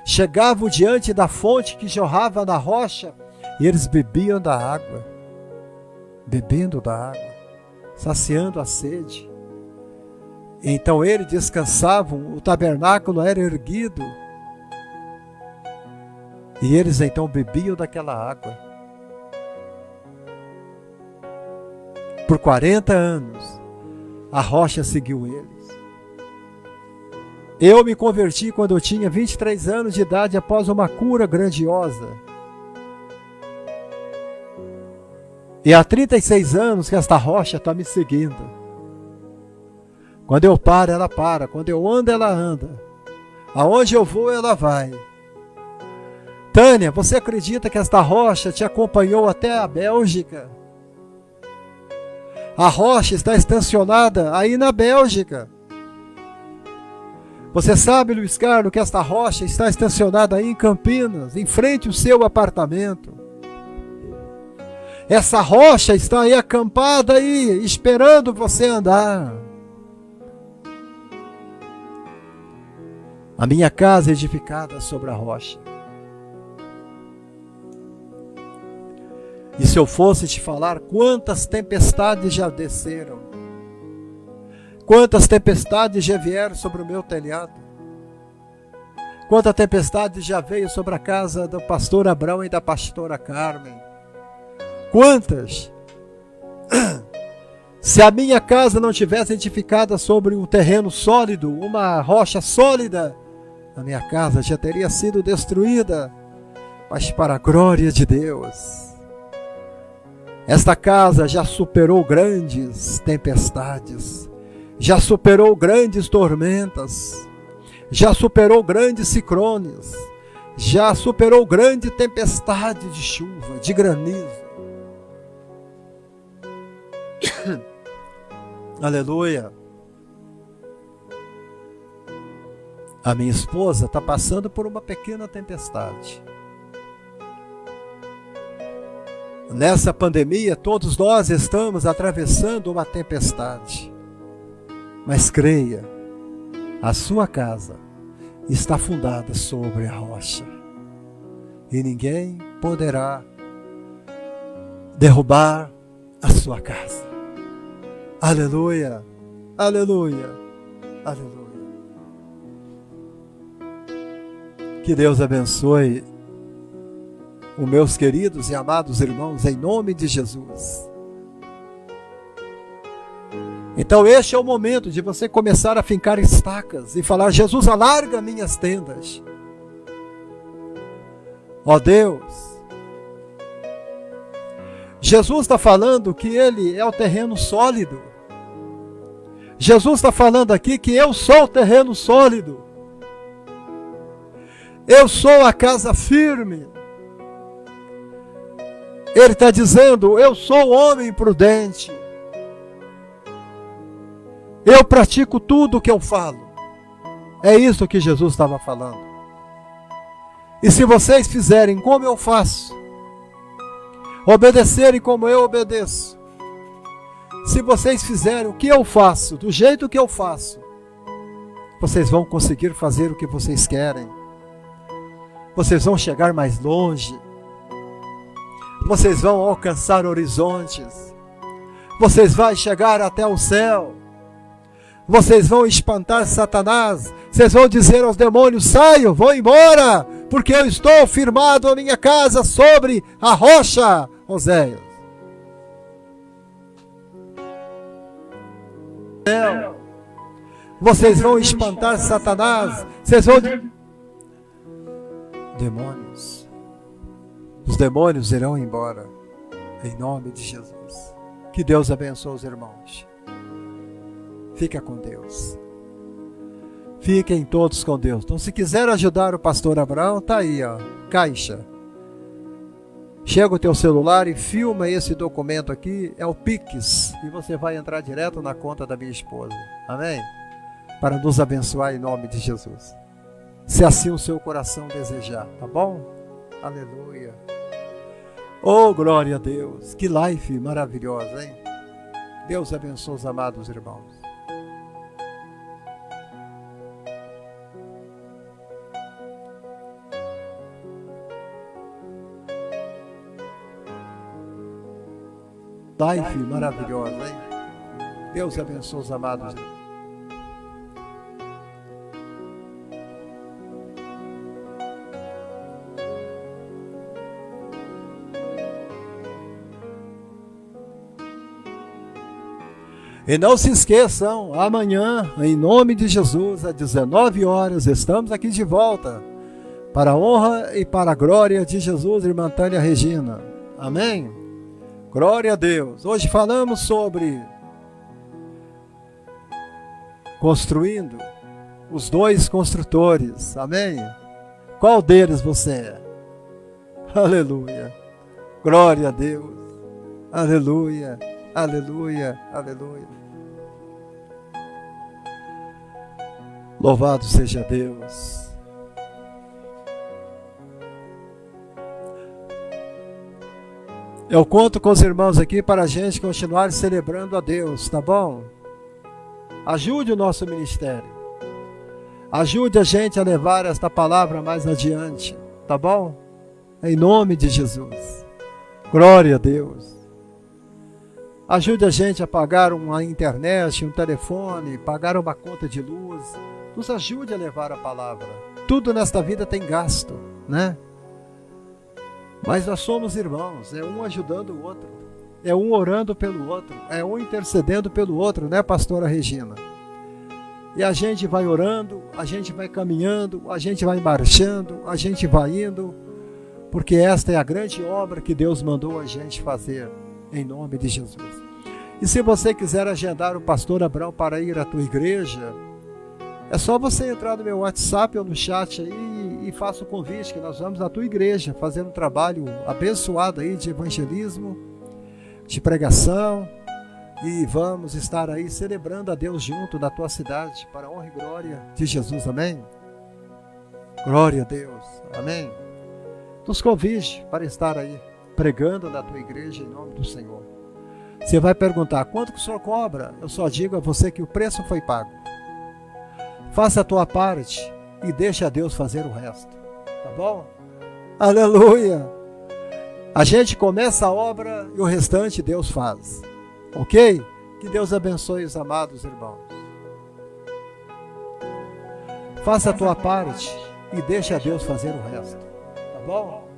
Speaker 1: chegavam diante da fonte que jorrava na rocha e eles bebiam da água, bebendo da água, saciando a sede. Então eles descansavam, o tabernáculo era erguido e eles então bebiam daquela água. Por 40 anos, a rocha seguiu eles. Eu me converti quando eu tinha 23 anos de idade após uma cura grandiosa. E há 36 anos que esta rocha está me seguindo. Quando eu paro, ela para. Quando eu ando, ela anda. Aonde eu vou, ela vai. Tânia, você acredita que esta rocha te acompanhou até a Bélgica? A rocha está estacionada aí na Bélgica. Você sabe, Luiz Carlos, que esta rocha está estacionada aí em Campinas, em frente ao seu apartamento. Essa rocha está aí acampada aí, esperando você andar. A minha casa é edificada sobre a rocha. E se eu fosse te falar quantas tempestades já desceram, quantas tempestades já vieram sobre o meu telhado, quanta tempestade já veio sobre a casa do pastor Abrão e da pastora Carmen, quantas? Se a minha casa não tivesse edificada sobre um terreno sólido, uma rocha sólida, a minha casa já teria sido destruída, mas para a glória de Deus, esta casa já superou grandes tempestades, já superou grandes tormentas, já superou grandes ciclones, já superou grande tempestade de chuva, de granizo. Aleluia. A minha esposa está passando por uma pequena tempestade. Nessa pandemia, todos nós estamos atravessando uma tempestade. Mas creia, a sua casa está fundada sobre a rocha. E ninguém poderá derrubar a sua casa. Aleluia, aleluia, aleluia. Que Deus abençoe os meus queridos e amados irmãos, em nome de Jesus. Então este é o momento de você começar a fincar estacas e falar: Jesus, alarga minhas tendas. Ó Deus, Jesus está falando que Ele é o terreno sólido. Jesus está falando aqui que eu sou o terreno sólido. Eu sou a casa firme. Ele está dizendo: eu sou o homem prudente. Eu pratico tudo o que eu falo. É isso que Jesus estava falando. E se vocês fizerem como eu faço, obedecerem como eu obedeço, se vocês fizerem o que eu faço, do jeito que eu faço, vocês vão conseguir fazer o que vocês querem. Vocês vão chegar mais longe. Vocês vão alcançar horizontes. Vocês vão chegar até o céu. Vocês vão espantar Satanás. Vocês vão dizer aos demônios: saiam, vão embora, porque eu estou firmado a minha casa sobre a rocha. Oséias. Vocês vão espantar Satanás. Vocês vão... Demônios. Os demônios irão embora. Em nome de Jesus. Que Deus abençoe os irmãos. Fica com Deus. Fiquem todos com Deus. Então, se quiser ajudar o pastor Abraão, tá aí, ó, caixa. Chega o teu celular e filma esse documento aqui, é o Pix, e você vai entrar direto na conta da minha esposa. Amém? Para nos abençoar em nome de Jesus. Se assim o seu coração desejar, tá bom? Aleluia. Oh, glória a Deus. Que life maravilhosa, hein? Deus abençoe os amados irmãos. Life maravilhosa, hein? Deus abençoe os amados irmãos. E não se esqueçam, amanhã, em nome de Jesus, às 19 horas, estamos aqui de volta, para a honra e para a glória de Jesus, irmã Tânia Regina. Amém? Glória a Deus. Hoje falamos sobre construindo, os dois construtores. Amém? Qual deles você é? Aleluia. Glória a Deus. Aleluia. Aleluia. Aleluia. Louvado seja Deus. Eu conto com os irmãos aqui para a gente continuar celebrando a Deus, tá bom? Ajude o nosso ministério. Ajude a gente a levar esta palavra mais adiante, tá bom? Em nome de Jesus. Glória a Deus. Ajude a gente a pagar uma internet, um telefone, pagar uma conta de luz. Nos ajude a levar a palavra. Tudo nesta vida tem gasto, né? Mas nós somos irmãos, é um ajudando o outro, é um orando pelo outro, é um intercedendo pelo outro, né, pastora Regina? E a gente vai orando, a gente vai caminhando, a gente vai marchando, a gente vai indo, porque esta é a grande obra que Deus mandou a gente fazer, em nome de Jesus. E se você quiser agendar o pastor Abrão para ir à tua igreja, é só você entrar no meu WhatsApp ou no chat aí e faça o convite que nós vamos à tua igreja fazer um trabalho abençoado aí de evangelismo, de pregação, e vamos estar aí celebrando a Deus junto na tua cidade, para a honra e glória de Jesus, amém? Glória a Deus, amém? Nos convide para estar aí pregando na tua igreja em nome do Senhor. Você vai perguntar, quanto que o Senhor cobra? Eu só digo a você que o preço foi pago. Faça a tua parte e deixa Deus fazer o resto, tá bom? Aleluia! A gente começa a obra e o restante Deus faz, ok? Que Deus abençoe os amados irmãos. Faça a tua parte e deixa Deus fazer o resto, tá bom?